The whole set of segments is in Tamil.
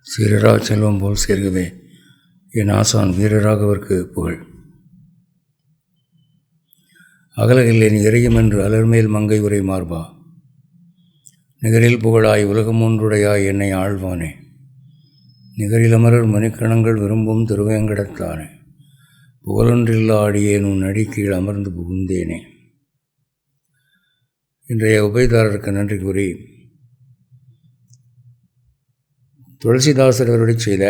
சீரரா செல்வம் போல் சேர்கவே என் ஆசான் வீரராகவர்க்கு புகழ். அகலகில்லேன் இறையும் என்று அலர்மேல் மங்கை உரை மார்பா, நிகரில் புகழாய் உலகம் ஒன்றுடையாய் என்னை ஆழ்வானே, நிகரில் அமரர் மணிக்கணங்கள் விரும்பும் திருவேங்கடத்தானே, புகழொன்றில்லா அடியேன் உன் அடி கீழ் அமர்ந்து புகுந்தேனே. இன்றைய உபயதாரருக்கு நன்றி கூறி, துளசிதாசர் அவருடைய செய்த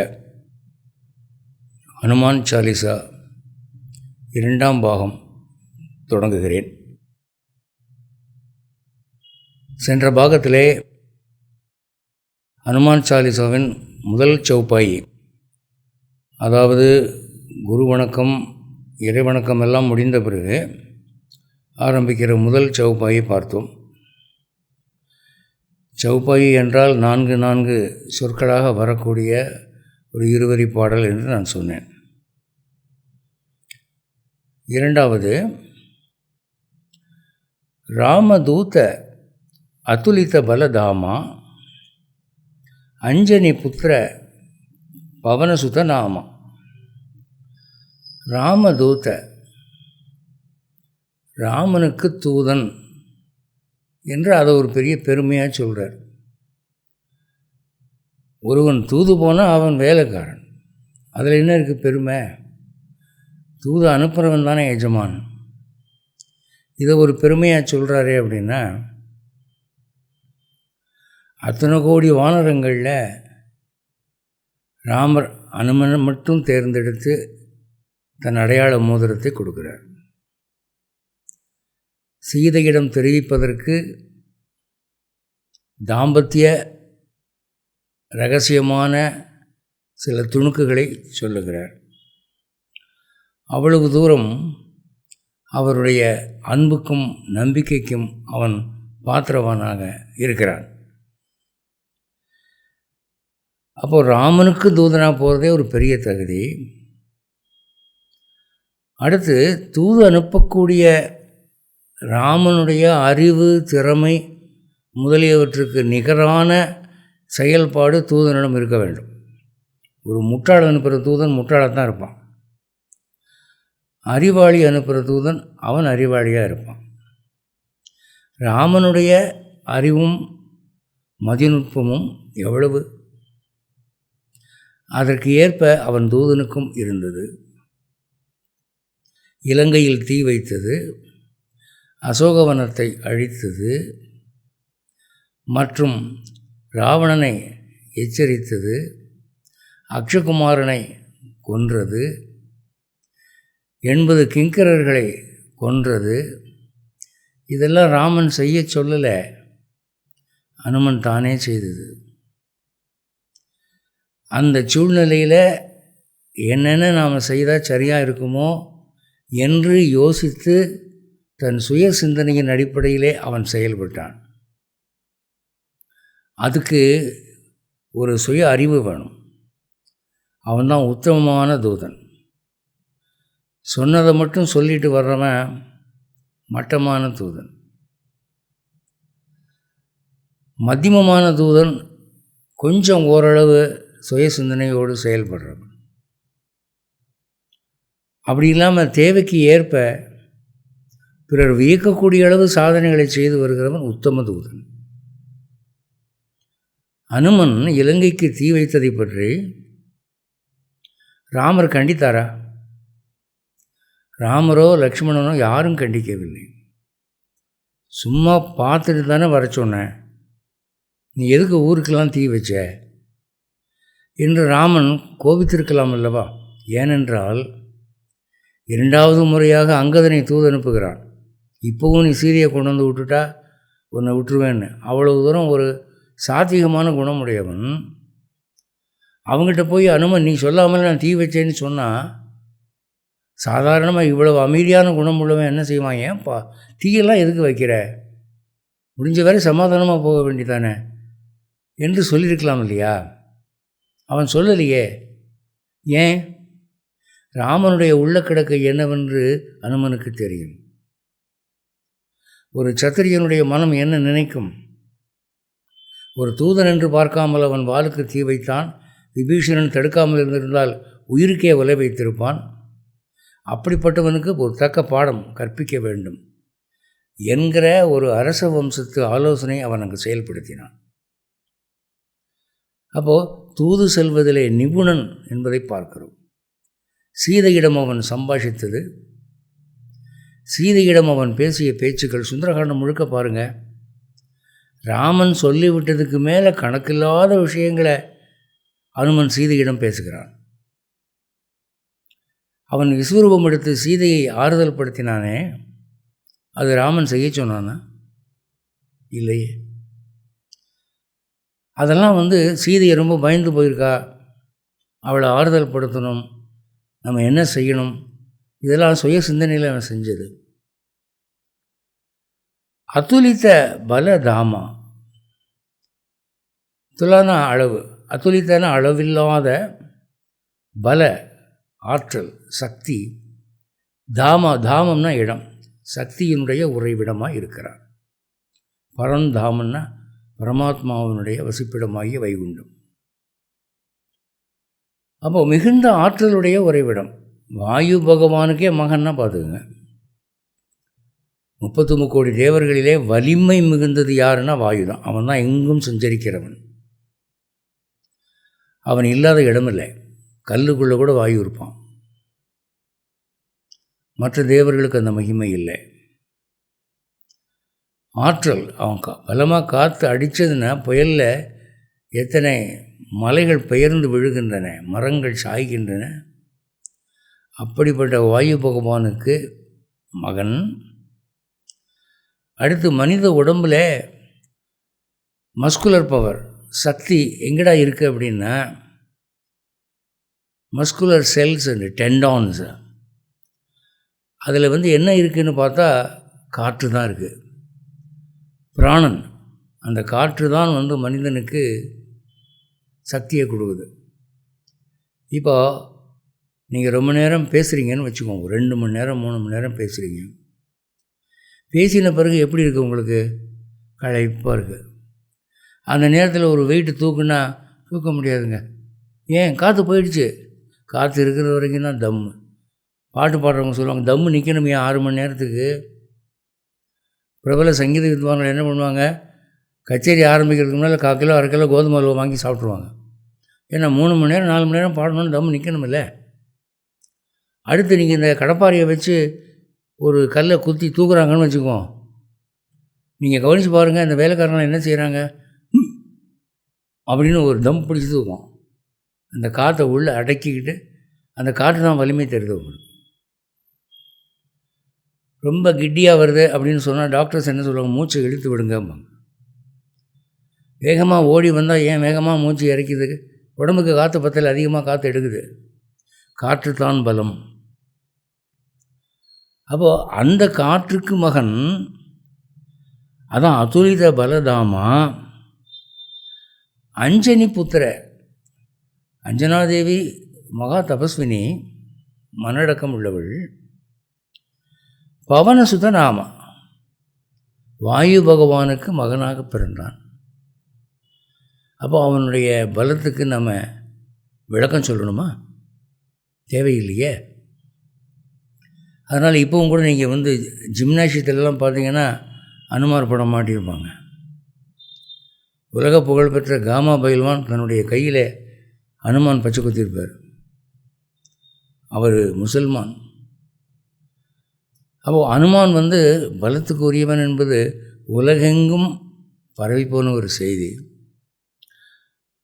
ஹனுமான் சாலிசா 2ஆம் பாகம் தொடங்குகிறேன். சென்ற பாகத்திலே ஹனுமான் சாலிசாவின் முதல் சௌப்பாயி, அதாவது குரு வணக்கம் இறை வணக்கம் எல்லாம் முடிந்த பிறகு ஆரம்பிக்கிற முதல் சௌப்பாயை பார்த்தோம். சௌப்பாயி என்றால் 4 சொற்களாக வரக்கூடிய ஒரு இருவரி பாடல் என்று நான் சொன்னேன். இரண்டாவது, ராமதூத அதுலித பலதாமா அஞ்சனி புத்திர பவனசுத நாமா. ராமதூத, ராமனுக்கு தூதன் என்று அதை ஒரு பெரிய பெருமையாக சொல்கிறார். ஒருவன் தூது போனால் அவன் வேலைக்காரன், அதில் என்ன இருக்குது பெருமை? தூது அனுப்புகிறவன் தானே எஜமான். இதை ஒரு பெருமையாக சொல்கிறாரே அப்படின்னா, அத்தனை கோடி வானரங்களில் ராமர் அனுமனை மட்டும் தேர்ந்தெடுத்து தன் அடையாள மோதிரத்தை கொடுக்கிறார். சீதையிடம் தெரிவிப்பதற்கு தாம்பத்திய இரகசியமான சில துணுக்குகளை சொல்லுகிறார். அவ்வளவு தூரம் அவருடைய அன்புக்கும் நம்பிக்கைக்கும் அவன் பாத்திரவானாக இருக்கிறான். அப்போது ராமனுக்கு தூதனாக போகிறதே ஒரு பெரிய தகுதி. அடுத்து, தூது அனுப்பக்கூடிய ராமனுடைய அறிவு, திறமை முதலியவற்றுக்கு நிகரான செயல்பாடு தூதனிடம் இருக்க வேண்டும். ஒரு முட்டாள் அனுப்புகிற தூதன் முட்டாளாக இருப்பான். அறிவாளி அனுப்புகிற தூதன் அவன் அறிவாளியாக இருப்பான். ராமனுடைய அறிவும் மதிநுட்பமும் எவ்வளவு, அதற்கு ஏற்ப அவன் தூதனுக்கும் இருந்தது. இலங்கையில் தீ வைத்தது, அசோகவனத்தை அழித்தது, மற்றும் ராவணனை எச்சரித்தது, அக்ஷகுமாரனை கொன்றது, 80 கிங்கரர்களை கொன்றது. இதெல்லாம் ராமன் செய்ய சொல்லலை, அனுமன் தானே செய்தது. அந்த சூழ்நிலையில் என்னென்ன நாம் செய்தால் சரியாக இருக்குமோ என்று யோசித்து தன் சுய சிந்தனையின் அடிப்படையிலே அவன் செயல்பட்டான். அதுக்கு ஒரு சுய அறிவு வேணும். அவன்தான் உத்தமமான தூதன். சொன்னதை மட்டும் சொல்லிட்டு வர்றவன் மட்டமான தூதன். மத்தியமமான தூதன் கொஞ்சம் ஓரளவு சுய சிந்தனையோடு செயல்படுறவன். அப்படி இல்லாமல் தேவைக்கு ஏற்ப பிறர் வியக்கக்கூடிய அளவு சாதனைகளை செய்து வருகிறவன் உத்தம தூதன். அனுமன் இலங்கைக்கு தீ வைத்ததை பற்றி ராமர் கண்டித்தாரா? ராமரோ லக்ஷ்மணனோ யாரும் கண்டிக்கவில்லை. சும்மா பார்த்துட்டு தானே வர சொன்னேன், நீ எதுக்கு ஊருக்கெல்லாம் தீ வச்ச என்று ராமன் கோபித்திருக்கலாம் அல்லவா? ஏனென்றால் 2வது முறையாக அங்கதனை தூது அனுப்புகிறான். இப்போவும் நீ சீதையை கொண்டு வந்து விட்டுட்டா உன்னை விட்டுருவேன்னு. அவ்வளவு தூரம் ஒரு சாத்வீகமான குணமுடையவன். அவங்ககிட்ட போய் அனுமன் நீ சொல்லாமல் நான் தீ வச்சேன்னு சொன்னால், சாதாரணமாக இவ்வளவு அமைதியான குணம் உள்ளவன் என்ன செய்வான்? ஏன்ப்பா தீயெல்லாம் எதுக்கு வைக்கிற, முடிஞ்ச வரை சமாதானமாக போக வேண்டியதானே என்று சொல்லியிருக்கலாம் இல்லையா? அவன் சொல்லலையே. ஏன்? ராமனுடைய உள்ள கிடக்கை என்னவென்று அனுமனுக்கு தெரியும். ஒரு சத்திரியனுடைய மனம் என்ன நினைக்கும்? ஒரு தூதன் என்று பார்க்காமல் அவன் வாளுக்கு தீ வைத்தான். விபீஷணன் தடுக்காமல் இருந்திருந்தால் உயிருக்கே உலை வைத்திருப்பான். அப்படிப்பட்டவனுக்கு ஒரு தக்க பாடம் கற்பிக்க வேண்டும் என்கிற ஒரு அரச வம்சத்து ஆலோசனை அவன் அங்கு செயல்படுத்தினான். அப்போது தூது செல்வதிலே நிபுணன் என்பதை பார்க்கிறோம். சீதையிடம் அவன் சம்பாஷித்தது, சீதையிடம் அவன் பேசிய பேச்சுக்கள், சுந்தரகாண்டம் முழுக்க பாருங்கள். ராமன் சொல்லிவிட்டதுக்கு மேலே கணக்கில்லாத விஷயங்களை அனுமன் சீதையிடம் பேசுகிறான். அவன் விஸ்வரூபம் எடுத்து சீதையை ஆறுதல் படுத்தினானே, அது ராமன் செய்ய சொன்னானா? இல்லையே. அதெல்லாம் சீதையை ரொம்ப பயந்து போயிருக்கா, அவளை ஆறுதல் படுத்தணும், நம்ம என்ன செய்யணும், இதெல்லாம் சுய சிந்தனையில் அவன் செஞ்சது. அதுலித்த பல தாமா, துலான அளவு, அதுலித்தான அளவில்லாத பல ஆற்றல், சக்தி, தாமம்னா இடம், சக்தியினுடைய உறைவிடமாக இருக்கிறார். பரந்தாமன்னா பரமாத்மாவினுடைய வசிப்பிடமாகிய வைகுண்டம். அப்போ மிகுந்த ஆற்றலுடைய உறைவிடம். வாயு பகவானுக்கே மகன்னா பார்த்துக்குங்க. 33 கோடி தேவர்களிலே வலிமை மிகுந்தது யாருன்னா வாயு தான். அவன் தான் எங்கும் சஞ்சரிக்கிறவன். அவன் இல்லாத இடமில்லை. கல்லுக்குள்ளே கூட வாயு இருப்பான். மற்ற தேவர்களுக்கு அந்த மகிமை இல்லை. ஆற்றல், அவன் பலமாக காற்று அடித்ததுன்னா புயலில் எத்தனை மலைகள் பெயர்ந்து விழுகின்றன, மரங்கள் சாய்கின்றன. அப்படிப்பட்ட வாயு பகவானுக்கு மகன். அடுத்து மனித உடம்பில் மஸ்குலர் பவர், சக்தி எங்கடா இருக்குது அப்படின்னா, மஸ்குலர் செல்ஸ் அண்ட் டெண்டான்ஸ், அதில் என்ன இருக்குதுன்னு பார்த்தா காற்று தான் இருக்குது. பிராணன், அந்த காற்று தான் மனிதனுக்கு சக்தியை கொடுக்குது. இப்போ நீங்கள் ரொம்ப நேரம் பேசுகிறீங்கன்னு வச்சுக்கோங்க, 2 மணி நேரம் 3 மணி நேரம் பேசுகிறீங்க. பேசின பிறகு எப்படி இருக்குது உங்களுக்கு? களைப்பாக இருக்குது. அந்த நேரத்தில் ஒரு வெயிட்டு தூக்குனா தூக்க முடியாதுங்க. ஏன்? காற்று போயிடுச்சு. காற்று இருக்கிற வரைக்கும் தான் தம்மு. பாட்டு பாடுறவங்க சொல்லுவாங்க, தம்மு நிற்கணுமே 6 மணி நேரத்துக்கு. பிரபல சங்கீத வித்வான்கள் என்ன பண்ணுவாங்க, கச்சேரி ஆரம்பிக்கிறதுக்கு முன்னால் 1/4 கிலோ 1/2 கிலோ கோதுமை அல்வா வாங்கி சாப்பிட்ருவாங்க. ஏன்னா 3 மணி நேரம் 4 மணி நேரம் பாடணும்னு தம்மு நிற்கணுமில்ல. அடுத்து நீங்கள் இந்த கடப்பாறையை வச்சு ஒரு கல்லை குத்தி தூக்குறாங்கன்னு வச்சுக்குவோம். நீங்கள் கவனித்து பாருங்கள், இந்த வேலைக்காரங்களாம் என்ன செய்கிறாங்க, அப்படின்னு ஒரு தம் பிடிச்சி தூக்கும். அந்த காற்றை உள்ளே அடக்கிக்கிட்டு, அந்த காற்று தான் வலிமை தருது உங்களுக்கு. ரொம்ப கிட்டியாக வருது அப்படின்னு சொன்னால் டாக்டர்ஸ் என்ன சொல்லுவாங்க, மூச்சை இழுத்து விடுங்கம்பாங்க. வேகமாக ஓடி வந்தால் ஏன் வேகமாக மூச்சு இறக்கிது? உடம்புக்கு காற்று பத்தல் அதிகமாக காற்று எடுக்குது. காற்று தான் பலம். அப்போது அந்த காற்றுக்கு மகன், அதான் அதுலித பலதாமா அஞ்சனி புத்திர. அஞ்சனாதேவி மகா தபஸ்வினி, மனடக்கம் உள்ளவள். பவனசுத நாம, வாயு பகவானுக்கு மகனாக பிறந்தான். அப்போ அவனுடைய பலத்துக்கு நம்ம விளக்கம் சொல்லணுமா? தேவையில்லையே. அதனால் இப்போவும் கூட நீங்கள் ஜிம்னாசியத்திலலாம் பார்த்தீங்கன்னா அனுமார் படம் மாட்டியிருப்பாங்க. உலக புகழ்பெற்ற காமா பைல்வான் தன்னுடைய கையில் அனுமான் பச்சை குத்திருப்பார். அவர் முசல்மான். அப்போது அனுமான் பலத்துக்கு உரியவன் என்பது உலகெங்கும் பரவி போன ஒரு செய்தி.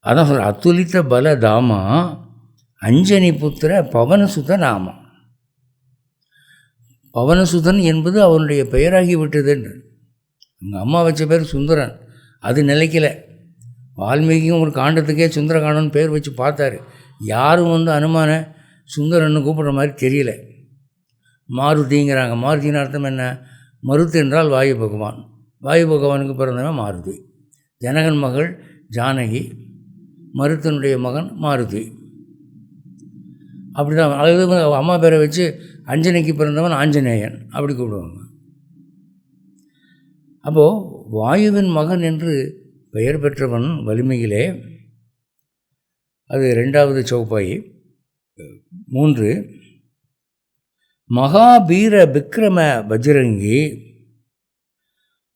அதான் சொல்கிற, அதுலித்த பல தாமா அஞ்சனி புத்திர பவனசுத நாமா. பவனசுதன் என்பது அவனுடைய பெயராகி விட்டதுன்னு. அவங்க அம்மா வச்ச பேர் சுந்தரன், அது நிலைக்கலை. வால்மீகியும் ஒரு காண்டத்துக்கே சுந்தரகாண்டன்னு பேர் வச்சு பார்த்தாரு. யாரும் அனுமான சுந்தரன்னு கூப்பிட்ற மாதிரி தெரியல. மாருதிங்கிறாங்க. மாருதின்னு அர்த்தம் என்ன? மருத்து என்றால் வாயு பகவான். வாயு பகவானுக்கு பிறந்தவன் மாருதி. ஜனகன் மகள் ஜானகி, மருத்தனுடைய மகன் மாருதி. அப்படி தான். அது அம்மா பேரை வச்சு அஞ்சனைக்கு பிறந்தவன் ஆஞ்சநேயன், அப்படி கூப்பிடுவாங்க. அப்போது வாயுவின் மகன் என்று பெயர் பெற்றவன் வலிமையிலே. அது 2வது சௌப்பாய். 3 மகாபீர விக்ரம பஜ்ரங்கி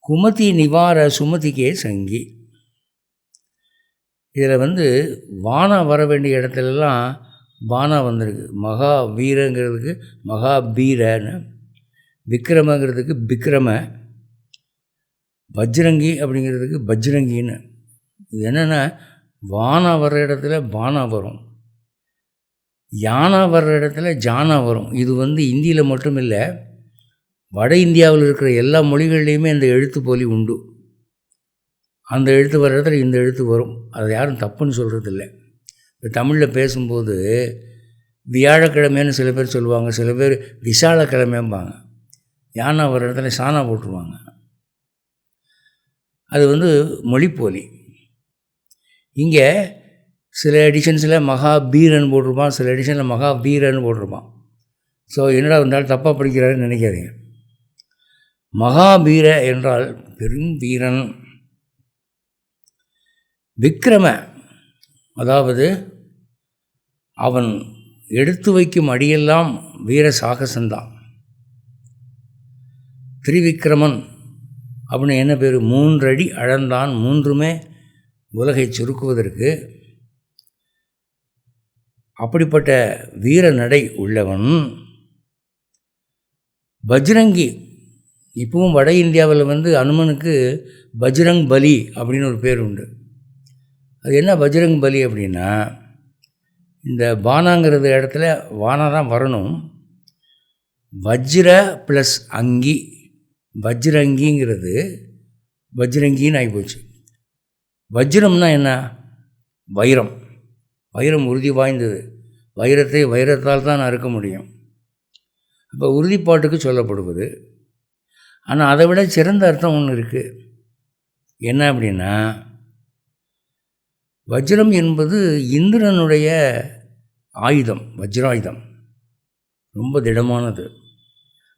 குமதி நிவார சுமதிக்கே சங்கி. இதில் வானா வர வேண்டிய இடத்துலலாம் பானா வந்திருக்கு. மகாவீரங்கிறதுக்கு மகாபீரன்னு, விக்ரமங்கிறதுக்கு விக்ரம, பஜ்ரங்கி அப்படிங்கிறதுக்கு பஜ்ரங்கின்னு. இது என்னென்னா, வானா வர்ற இடத்துல பானா வரும், யானா வர்ற இடத்துல ஜானா வரும். இது இந்தியில் மட்டும் இல்லை, வட இந்தியாவில் இருக்கிற எல்லா மொழிகள்லேயுமே இந்த எழுத்து போலி உண்டு. அந்த எழுத்து வர்ற இடத்துல இந்த எழுத்து வரும். அதை யாரும் தப்புன்னு சொல்கிறது இல்லை. இப்போ தமிழில் பேசும்போது வியாழக்கிழமைன்னு சில பேர் சொல்லுவாங்க, சில பேர் விசாலக்கிழமைம்பாங்க. யானா வர்ற இடத்துல சானா போட்டுருவாங்க. அது மொழிப்போலி. இங்கே சில எடிஷன்ஸில் மகாபீரன் போட்டிருப்பான், சில எடிஷனில் மகாவீரன் போட்டிருப்பான். ஸோ என்னடா இருந்தாலும் தப்பாக படிக்கிறாருன்னு நினைக்காதீங்க. மகாபீர என்றால் பெரும் வீரன். விக்ரம அதாவது அவன் எடுத்து வைக்கும் அடியெல்லாம் வீர சாகசந்தான். திரிவிக்ரமன் அப்படின்னு என்ன பேர்? 3 அடி அளந்தான், 3மே உலகை சுருக்குவதற்கு. அப்படிப்பட்ட வீர நடை உள்ளவன். பஜ்ரங்கி. இப்பவும் வட இந்தியாவில் அனுமனுக்கு பஜ்ரங் பலி அப்படின்னு ஒரு பேர் உண்டு. அது என்ன பஜ்ரங் பலி அப்படின்னா, இந்த பானாங்கிறது இடத்துல வானா தான் வரணும். வஜ்ர ப்ளஸ் அங்கி, வஜ்ரங்கிங்கிறது வஜ்ரங்கின்னு ஆகிப்போச்சு. வஜ்ரம்னா என்ன? வைரம். வைரம் உறுதி வாய்ந்தது. வைரத்தை வைரத்தால் தான் அறுக்க முடியும். அப்போ உறுதிப்பாட்டுக்கு சொல்லப்படுவது. ஆனால் அதை விட சிறந்த அர்த்தம் ஒன்று இருக்குது. என்ன அப்படின்னா, வஜ்ரம் என்பது இந்திரனுடைய ஆயுதம், வஜ்ராயுதம். ரொம்ப திடமானது.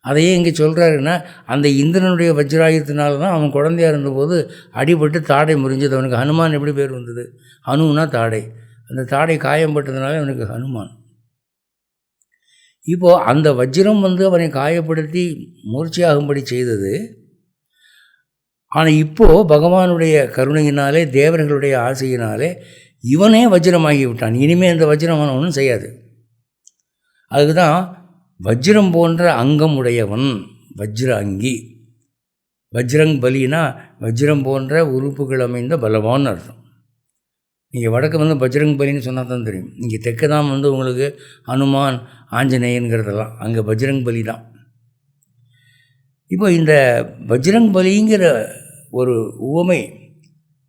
அதையே இங்கே சொல்கிறாருன்னா, அந்த இந்திரனுடைய வஜ்ராயுதத்தினால தான் அவன் குழந்தையாக இருந்தபோது அடிபட்டு தாடை முறிஞ்சது. அவனுக்கு ஹனுமான் எப்படி பேர் வந்தது? ஹனுனா தாடை. அந்த தாடை காயம்பட்டதுனால அவனுக்கு ஹனுமான். இப்போது அந்த வஜ்ரம் அவனை காயப்படுத்தி மூர்ச்சையாகும்படி செய்தது. ஆனால் இப்போது பகவானுடைய கருணையினாலே, தேவர்களுடைய ஆசையினாலே இவனே வஜ்ரமாகி விட்டான். இனிமேல் இந்த வஜ்ரம் அவன் ஒன்றும் செய்யாது. அதுக்கு தான் வஜ்ரம் போன்ற அங்கம் உடையவன் வஜ்ர அங்கி. வஜ்ரங் பலினா வஜ்ரம் போன்ற உறுப்புகள் அமைந்த பலவான் அர்த்தம். நீங்கள் வடக்கு பஜ்ரங் பலின்னு சொன்னால் தான் தெரியும். இங்கே தெற்கு தான் உங்களுக்கு ஹனுமான், ஆஞ்சநேயன்கிறதெல்லாம். அங்கே பஜ்ரங் பலி தான். இப்போ இந்த பஜ்ரங் பலிங்கிற ஒரு உவமை,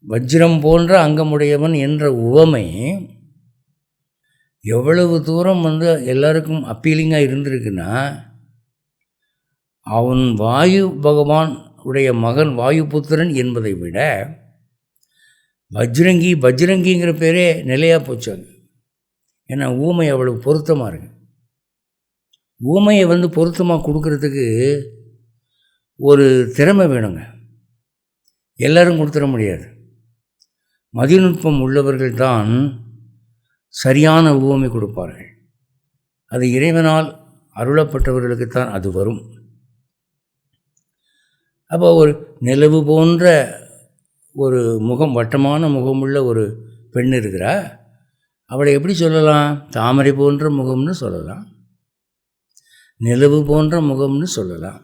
வஜ்ரம் போன்ற அங்கமுடையவன் என்ற உவமை எவ்வளவு தூரம் எல்லாருக்கும் அப்பீலிங்காக இருந்திருக்குன்னா, அவன் வாயு பகவான் உடைய மகன் வாயுபுத்திரன் என்பதை விட பஜ்ரங்கிங்கிற பேரே நிலையாக போச்சாங்க. ஏன்னா ஊமை அவ்வளவு பொருத்தமாக இருக்கு. ஊமையை பொருத்தமாக கொடுக்கறதுக்கு ஒரு திறமை வேணுங்க. எல்லோரும் கொடுத்துட முடியாது. மதிநுட்பம் உள்ளவர்கள் தான் சரியான ஊமை கொடுப்பார்கள். அது இறைவனால் அருளப்பட்டவர்களுக்குத்தான் அது வரும். அப்போ ஒரு நிலவு போன்ற ஒரு முகம், வட்டமான முகமுள்ள ஒரு பெண் இருக்கிறா. அவளை எப்படி சொல்லலாம்? தாமரை போன்ற முகம்னு சொல்லலாம், நிலவு போன்ற முகம்னு சொல்லலாம்.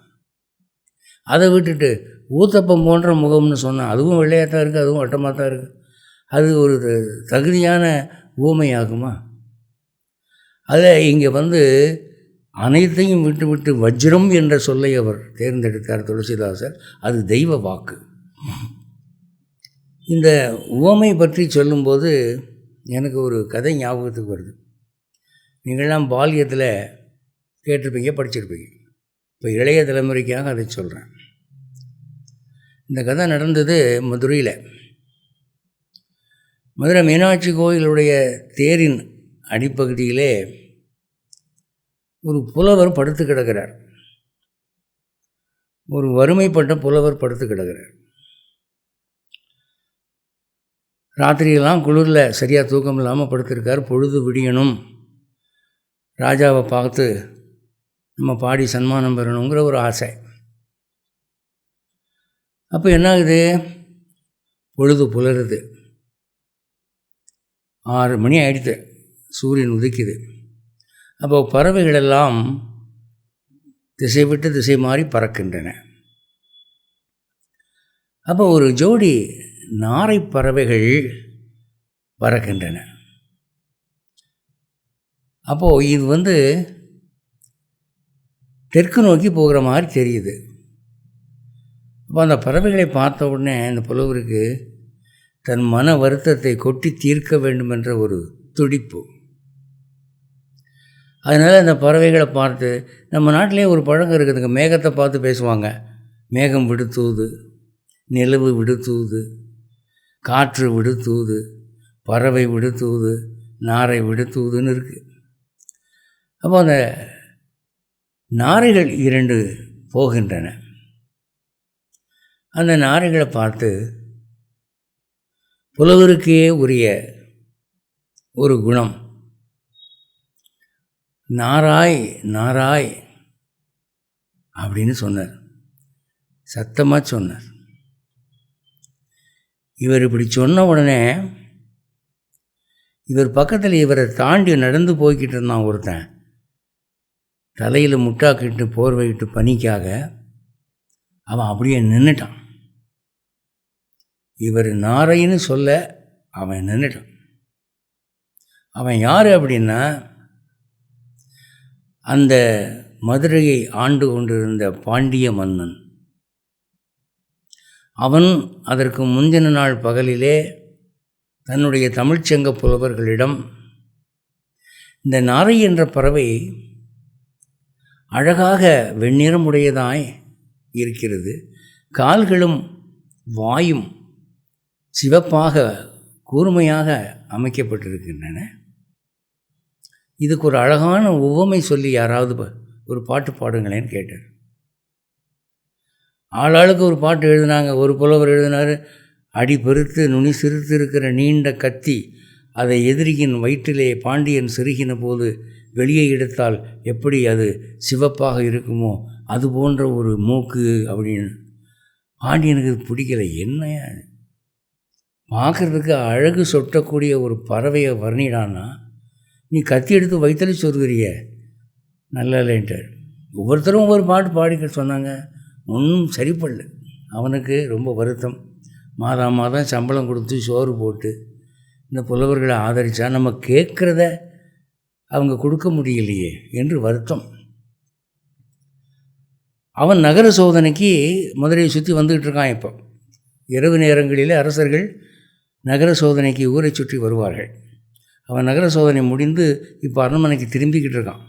அதை விட்டுட்டு ஊத்தப்பம் போன்ற முகம்னு சொன்னால் அதுவும் வெள்ளையாக தான் இருக்குது, அதுவும் வட்டமாக தான் இருக்குது. அது ஒரு தகுதியான ஊமையாகுமா? அதில் இங்கே அனைத்தையும் விட்டு வஜ்ரம் என்ற சொல்லை அவர் தேர்ந்தெடுத்தார் துளசிதாசர். அது தெய்வ வாக்கு. இந்த உவமை பற்றி சொல்லும்போது எனக்கு ஒரு கதை ஞாபகத்துக்கு வருது. நீங்கள்லாம் பால்யத்தில் கேட்டிருப்பீங்க, படிச்சிருப்பீங்க. இப்போ இளைய தலைமுறைக்காக அதை சொல்கிறேன். இந்த கதை நடந்தது மதுரையில். மதுரை மீனாட்சி கோயிலுடைய தேரின் அடிப்பகுதியிலே ஒரு புலவர் படுத்து கிடக்கிறார். ஒரு வறுமைப்பட்ட புலவர் படுத்து கிடக்கிறார். ராத்திரியெல்லாம் குளிரில் சரியாக தூக்கம் இல்லாமல் படுத்திருக்கார். பொழுது விடியணும், ராஜாவை பார்த்து நம்ம பாடி சன்மானம் பெறணுங்கிற ஒரு ஆசை. அப்போ என்ன ஆகுது, பொழுது புலருது, 6 மணி ஆகிடுது, சூரியன் உதிக்குது. அப்போ பறவைகளெல்லாம் திசை விட்டு திசை மாறி பறக்கின்றன. அப்போ ஒரு ஜோடி நாரை பறவைகள் பறக்கின்றன. அப்போது இது தெற்கு நோக்கி போகிற மாதிரி தெரியுது. அப்போ அந்த பறவைகளை பார்த்த உடனே அந்த புலவருக்கு தன் மன வருத்தத்தை கொட்டி தீர்க்க வேண்டும் என்ற ஒரு துடிப்பு. அதனால் அந்த பறவைகளை பார்த்து, நம்ம நாட்டிலே ஒரு பழக்கம் இருக்குதுங்க, மேகத்தை பார்த்து பேசுவாங்க. மேகம் விடுத்தூது, நிலவு விடுத்தூது, காற்று விடுத்தூது, பறவை விடுத்தூது, நாரை விடுத்தூதுன்னு இருக்குது. அப்போ அந்த நாரைகள் 2 போகின்றன. அந்த நாரைகளை பார்த்து புலவருக்கே உரிய ஒரு குணம், நாராய் நாராய் அப்படின்னு சொன்னார், சத்தமாக சொன்னார். இவர் இப்படி சொன்ன உடனே இவர் பக்கத்தில் இவரை தாண்டி நடந்து போய்கிட்டு இருந்தான் ஒருத்தன், தலையில் முட்டாக்கிட்டு போர்வையிட்டு பனிக்காக. அவன் அப்படியே நின்றுட்டான். இவர் நாரைன்னு சொல்ல அவன் நின்றுட்டான். அவன் யார் அப்படின்னா, அந்த மதுரையை ஆண்டு கொண்டிருந்த பாண்டிய மன்னன். அவன் அதற்கு முந்தின நாள் பகலிலே தன்னுடைய தமிழ்ச்சங்க புலவர்களிடம், இந்த நாரை என்ற பறவை அழகாக வெண்ணிறமுடையதாய் இருக்கிறது, கால்களும் வாயும் சிவப்பாக கூர்மையாக அமைக்கப்பட்டிருக்கின்றன, இதுக்கு ஒரு அழகான உவமை சொல்லி யாராவது ஒரு பாட்டு பாடுங்களேன்னு கேட்டார். ஆளாளுக்கு ஒரு பாட்டு எழுதினாங்க. ஒரு புலவர் எழுதினார், அடி பெருத்து நுனி சிறுத்து இருக்கிற நீண்ட கத்தி, அதை எதிரியின் வயிற்றிலே பாண்டியன் செருகின போது வெளியே எடுத்தால் எப்படி அது சிவப்பாக இருக்குமோ அது போன்ற ஒரு மூக்கு அப்படின்னு. பாண்டியனுக்கு இது பிடிக்கலை. என்ன பார்க்குறதுக்கு அழகு சொட்டக்கூடிய ஒரு பறவையை வர்ணிடான்னா நீ கத்தி எடுத்து வயிற்றில் சொருகிறிய, நல்லா இல்லைன்ட்டார். ஒவ்வொருத்தரும் ஒவ்வொரு பாட்டு பாடிக்க சொன்னாங்க, ஒன்றும் சரிப்படல. அவனுக்கு ரொம்ப வருத்தம். மாதம் சம்பளம் கொடுத்து சோறு போட்டு இந்த புலவர்களை ஆதரித்தா நம்ம கேட்குறத அவங்க கொடுக்க முடியலையே என்று வருத்தம். அவன் நகர சோதனைக்கு மதுரையை சுற்றி வந்துக்கிட்டு இருக்கான். இப்போ இரவு நேரங்களில் அரசர்கள் நகர சோதனைக்கு ஊரை சுற்றி வருவார்கள். அவன் நகர சோதனை முடிந்து இப்போ அரண்மனைக்கு திரும்பிக்கிட்டு இருக்கான்.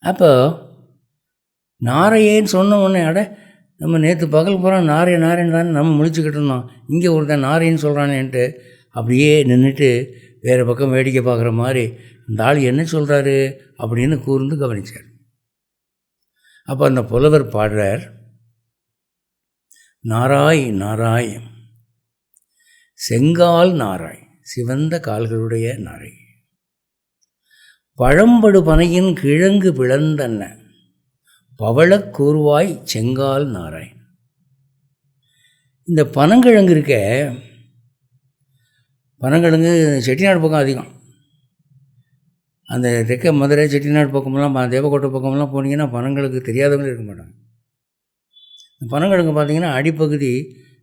அப்போ நாரையேன்னு சொன்ன உடனே, அட நம்ம நேற்று பகல் பூரா நாரைன்னு தானே நம்ம முழிச்சுக்கிட்டு இருந்தோம், இங்கே ஒருத்தன் நாரைன்னு சொல்கிறானேன்ட்டு அப்படியே நின்றுட்டு வேறு பக்கம் வேடிக்கை பார்க்குற மாதிரி இந்த ஆள் என்ன சொல்கிறாரு அப்படின்னு கூர்ந்து கவனித்தார். அப்போ அந்த புலவர் பாடுறார், நாராய் நாராய் செங்கால் நாராய், சிவந்த கால்களுடைய நாரை, பழம்படு பனையின் கிழங்கு பிளந்தன்ன பவளக் கூர்வாய் செங்கால் நாராய். இந்த பனங்கிழங்கு இருக்க, பனங்கிழங்கு செட்டிநாடு பக்கம் அதிகம். அந்த தெற்க மதுரை செட்டிநாடு பக்கமெல்லாம் தேவக்கோட்டை பக்கமெல்லாம் போனீங்கன்னா பனங்கிழங்கு தெரியாதவங்களே இருக்க மாட்டாங்க. இந்த பனங்கிழங்கு பார்த்திங்கன்னா அடிப்பகுதி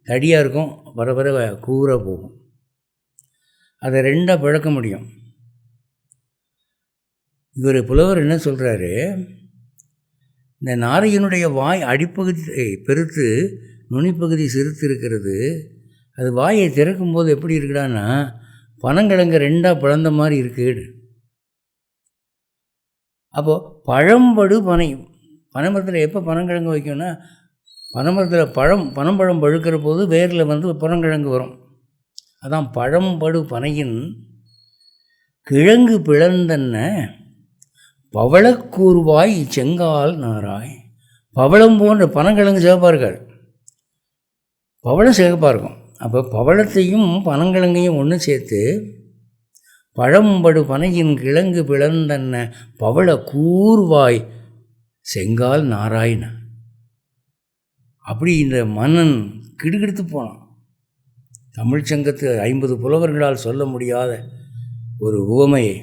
தடியாக இருக்கும், வர வர கூராக போகும். அதை 2ஆக பிளக்க முடியும். இவர் புலவர் என்ன சொல்கிறாரு, இந்த நாரையினுடைய வாய் அடிப்பகுதி பெருத்து நுனிப்பகுதி சிறுத்து இருக்கிறது, அது வாயை திறக்கும்போது எப்படி இருக்குடான்னா பனங்கிழங்கு 2ஆக பிளந்த மாதிரி இருக்குது. அப்போது பழம்படு பனை, பனைமரத்தில் எப்போ பனங்கிழங்கு வைக்கும்னா பனைமரத்தில் பனம்பழம் பழுக்கிற போது வேரில் பனங்கிழங்கு வரும். அதான் பழம்படு பனையின் கிழங்கு பிளந்தன்ன பவளக்கூர்வாய் செங்கால் நாராய். பவளம் போன்ற பனங்கிழங்கு சிவப்பாக இருக்காது, பவளம் சிவப்பாக இருக்கும். அப்போ பவளத்தையும் பனங்கிழங்கையும் ஒன்று சேர்த்து பழம்படு பனையின் கிழங்கு பிளந்தன்ன பவள கூர்வாய் செங்கால் நாராயண. அப்படி இந்த மன்னன் கிடுகிடுத்து போனான். தமிழ்ச்சங்கத்து 50 புலவர்களால் சொல்ல முடியாத ஒரு உவமையை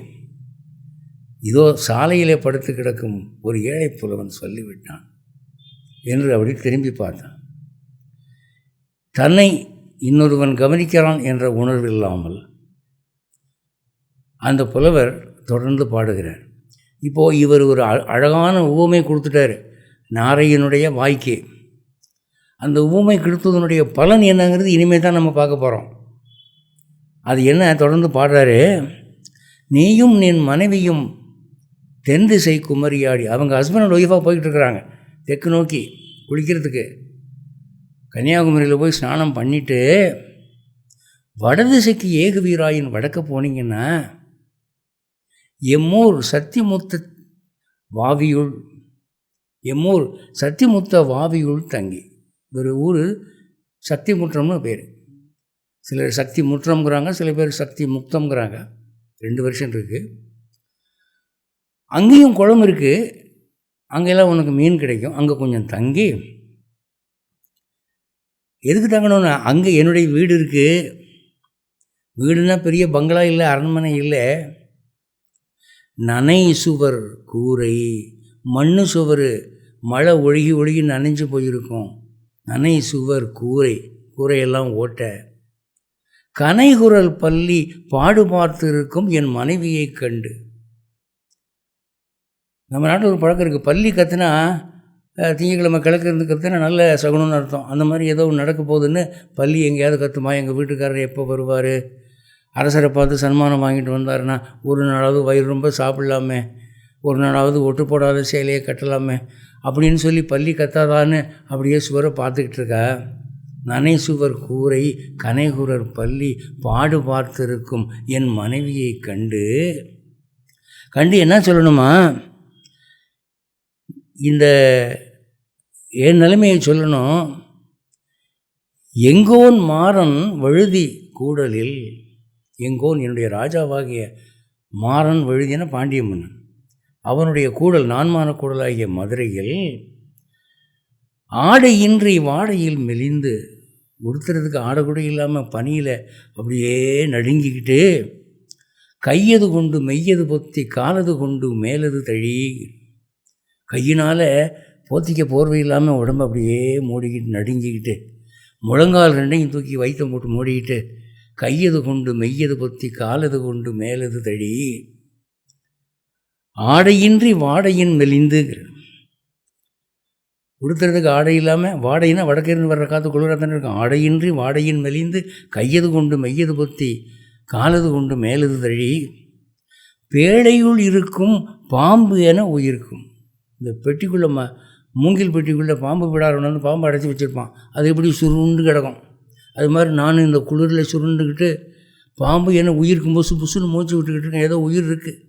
இதோ சாலையிலே படுத்து கிடக்கும் ஒரு ஏழை புலவன் சொல்லிவிட்டான் என்று அப்படி திரும்பி பார்த்தான். தன்னை இன்னொருவன் கவனிக்கிறான் என்ற உணர்வு இல்லாமல் அந்த புலவர் தொடர்ந்து பாடுகிறார். இப்போது இவர் ஒரு அழகான உவமை கொடுத்துட்டார் நாரையனுடைய வாய்க்கு. அந்த உவமை கொடுத்ததனுடைய பலன் என்னங்கிறது இனிமேல் தான் நம்ம பார்க்க போகிறோம். அது என்ன தொடர்ந்து பாடுறாரு. நீயும் நின் மனைவியும் தென் திசை குமரியாடி. அவங்க ஹஸ்பண்ட் அண்ட் ஒய்ஃபாக போய்கிட்டு இருக்கிறாங்க தெற்கு நோக்கி குளிக்கிறதுக்கு. கன்னியாகுமரியில் போய் ஸ்நானம் பண்ணிவிட்டு வடதிசைக்கு ஏகுவீராயின் வடக்க போனீங்கன்னா எம்மூர் சத்திமுத்த வாவியுள், எம்மூர் சத்திமுத்த வாவியுள் தங்கி. ஒரு ஊர் சக்தி முற்றம்னு பேர். சிலர் சக்தி முற்றம்ங்கிறாங்க, சில பேர் சக்தி முக்தம்ங்கிறாங்க. 2 வருஷம் இருக்குது. அங்கேயும் குளம் இருக்குது, அங்கெல்லாம் உனக்கு மீன் கிடைக்கும். அங்கே கொஞ்சம் தங்கி. எதுக்கு தங்கணும்னா அங்கே என்னுடைய வீடு இருக்குது. வீடுனா பெரிய பங்களா இல்லை, அரண்மனை இல்லை. நனை சுவர் கூரை, மண்ணு சுவர், மழை ஒழுகி ஒழுகி நனைஞ்சு போயிருக்கும். நனை சுவர் கூரை, கூரையெல்லாம் ஓட்ட. கனைகுரல் பள்ளி பாடு பார்த்து இருக்கும் என் மனைவியை கண்டு. நம்ம நாட்டில் ஒரு பழக்கம் இருக்குது. பள்ளி கற்றுனா திங்கக்கிழமை கிழக்கு கற்றுனா நல்ல சகுனம்னு அர்த்தம். அந்த மாதிரி ஏதோ நடக்க போகுதுன்னு பள்ளி எங்கேயாவது கற்றுமா. எங்கள் வீட்டுக்காரர் எப்போ வருவார், அரசரை பார்த்து சன்மானம் வாங்கிட்டு வந்தாருன்னா ஒரு நாளாவது வயிறு ரொம்ப சாப்பிடலாமே, ஒரு நாளாவது ஒட்டு போடாத சேலையை கட்டலாமே அப்படின்னு சொல்லி பள்ளி கத்தாதான்னு அப்படியே சுவரை பார்த்துக்கிட்டு இருக்கா. நனை சுவர் கூரை கனைகுரர் பள்ளி பாடு பார்த்திருக்கும் என் மனைவியை கண்டு. என்ன சொல்லணுமா, இந்த என் நிலைமையை சொல்லணும். எங்கோன் மாறன் வழுதி கூடலில். எங்கோன் என்னுடைய ராஜாவாகிய மாறன் வழுதின பாண்டிய மன்னன், அவனுடைய கூடல் நான்மான கூடலாகிய மதுரையில் ஆடையின்றி வாடையில் மெலிந்து, உடுத்துறதுக்கு ஆடை கூட இல்லாமல் பனியில் அப்படியே நடுங்கிக்கிட்டு, கையது கொண்டு மெய்யது பொத்தி காலது கொண்டு மேலது தழி. கையினால் போத்திக்க போர்வை இல்லாமல் உடம்பு அப்படியே மூடிக்கிட்டு நடுங்கிக்கிட்டு, முழங்கால் 2ஐயும் தூக்கி வைத்தம் போட்டு மூடிக்கிட்டு, கையது கொண்டு மெய்யது பொத்தி காலது கொண்டு மேலது தழி. ஆடையின்றி வாடையின் மெலிந்து. உடுத்துறதுக்கு ஆடை இல்லாமல், வாடையினா வடக்கிருந்து வர்ற காற்று குளிராக தானே இருக்கும். ஆடையின்றி வாடையின் மெலிந்து, கையது கொண்டு மெய்யது பொத்தி காலது கொண்டு மேலது தழி. பேழையுள் இருக்கும் பாம்பு என உயிர்க்கும். இந்த பெட்டிக்குள்ளே மூங்கில் பெட்டிக்குள்ளே பாம்பு விடாரன்னு வந்து பாம்பு அடைச்சி வச்சுருப்பான். அது எப்படி சுருண்டு கிடக்கும். அது மாதிரி நான் இந்த குளிரில் சுருண்டுக்கிட்டு பாம்பு என்ன உயிர்க்கும் புசு புசுன்னு மூச்சு விட்டுக்கிட்டு இருக்கேன். ஏதோ உயிர் இருக்குது.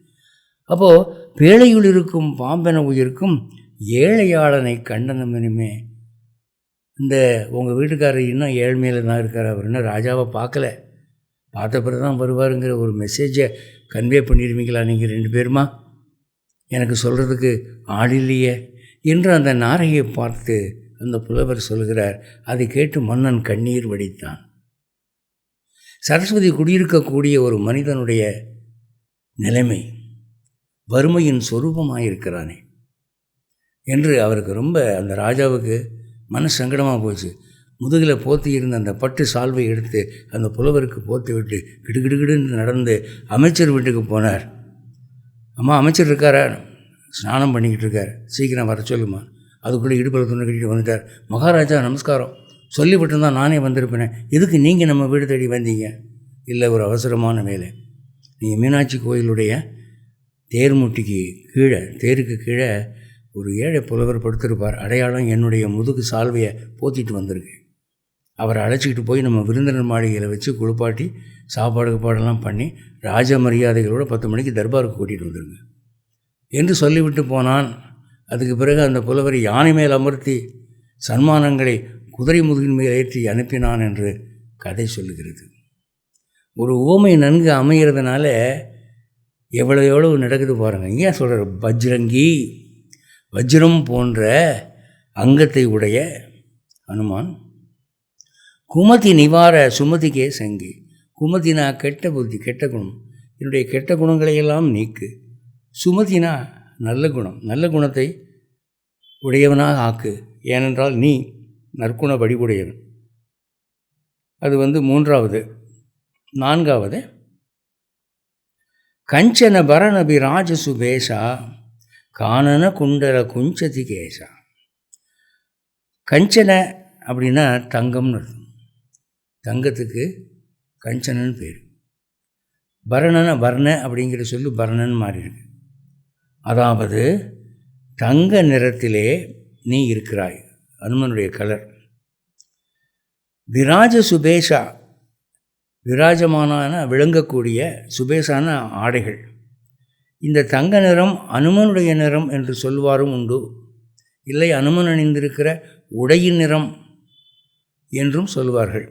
அப்போது பேழையுள் இருக்கும் பாம்பென உயிர்க்கும் ஏழையாளனை கண்டனம் இனிமே. இந்த உங்கள் வீட்டுக்காரர் இன்னும் ஏழ்மையில் தான் இருக்கார், அவர் இன்னும் ராஜாவை பார்க்கல, பார்த்த பிறகு தான் வருவாருங்கிற ஒரு மெசேஜை கன்வே பண்ணிடுவீங்களா நீங்கள் 2 பேருமா? எனக்கு சொல்கிறதுக்கு ஆள் இல்லையே என்று அந்த நாரையை பார்த்து அந்த புலவர் சொல்கிறார். அதை கேட்டு மன்னன் கண்ணீர் வடித்தான். சரஸ்வதி குடியிருக்கக்கூடிய ஒரு மனிதனுடைய நிலைமை, வறுமையின் சொரூபமாயிருக்கிறானே என்று அவருக்கு ரொம்ப, அந்த ராஜாவுக்கு மன சங்கடமாக போச்சு. முதுகில் போத்தி இருந்த அந்த பட்டு சால்வை எடுத்து அந்த புலவருக்கு போத்தி விட்டு கிடுகிடுகிடுன்னு நடந்து அமைச்சர் வீட்டுக்கு போனார். அம்மா, அமைச்சர் இருக்காரா? ஸ்நானம் பண்ணிக்கிட்டு இருக்கார், சீக்கிரம் வர சொல்லுமா. அதுக்குள்ளே இடுப்பில் துணை கட்டிட்டு வந்துட்டார். மகாராஜா நமஸ்காரம், சொல்லிவிட்டுருந்தான் நானே வந்திருப்பேன், எதுக்கு நீங்கள் நம்ம வீடு தேடி வந்தீங்க? இல்லை, ஒரு அவசரமான வேலை. நீங்கள் மீனாட்சி கோயிலுடைய தேர்முட்டிக்கு கீழே, தேருக்கு கீழே ஒரு ஏழை புலவர் படுத்திருப்பார். அடையாளம் என்னுடைய முதுகு சால்வையை போத்திட்டு வந்திருக்கு. அவரை அழைச்சிக்கிட்டு போய் நம்ம விருந்தினர் மாளிகையில் வச்சு குளிப்பாட்டி சாப்பாடு பாடெல்லாம் பண்ணி ராஜ மரியாதைகளோடு 10 மணிக்கு தர்பாருக்கு கூட்டிகிட்டு வந்துருங்க என்று சொல்லிவிட்டு போனான். அதுக்கு பிறகு அந்த புலவர் யானை மேல் அமர்த்தி சன்மானங்களை குதிரை முதுகின் மேல் ஏற்றி அனுப்பினான் என்று கதை சொல்லுகிறது. ஒரு உவமை நன்கு அமைகிறதுனால எவ்வளவு நடக்குது பாருங்கள். ஏன் சொல்கிற பஜ்ரங்கி, வஜ்ரம் போன்ற அங்கத்தை உடைய ஹனுமான். குமதி நிவார சுமதிக்கே சங்கி. குமதினா கெட்ட புத்தி, கெட்ட குணம். என்னுடைய கெட்ட குணங்களையெல்லாம் நீக்கு. சுமதினா நல்ல குணம், நல்ல குணத்தை உடையவனாக ஆக்கு. ஏனென்றால் நீ நற்குண வடிவுடையவன். அது 3வது. 4வது, கஞ்சன பரணபி ராஜசுபேஷா கானன குண்டல குஞ்சதி கேஷா. கஞ்சன அப்படின்னா தங்கம்னு அர்த்தம். தங்கத்துக்கு கஞ்சனன்னு பேர். பரணன வர்ண அப்படிங்கிற சொல்லு பரணன் மாறியிருக்கு. அதாவது தங்க நிறத்திலே நீ இருக்கிறாய், அனுமனுடைய கலர். விராஜ சுபேஷா, விராஜமான விளங்கக்கூடிய சுபேஷான ஆடைகள். இந்த தங்க நிறம் அனுமனுடைய நிறம் என்று சொல்வாரும் உண்டு. இல்லை, அனுமன் அணிந்திருக்கிற உடையின் நிறம் என்றும் சொல்வார்கள்.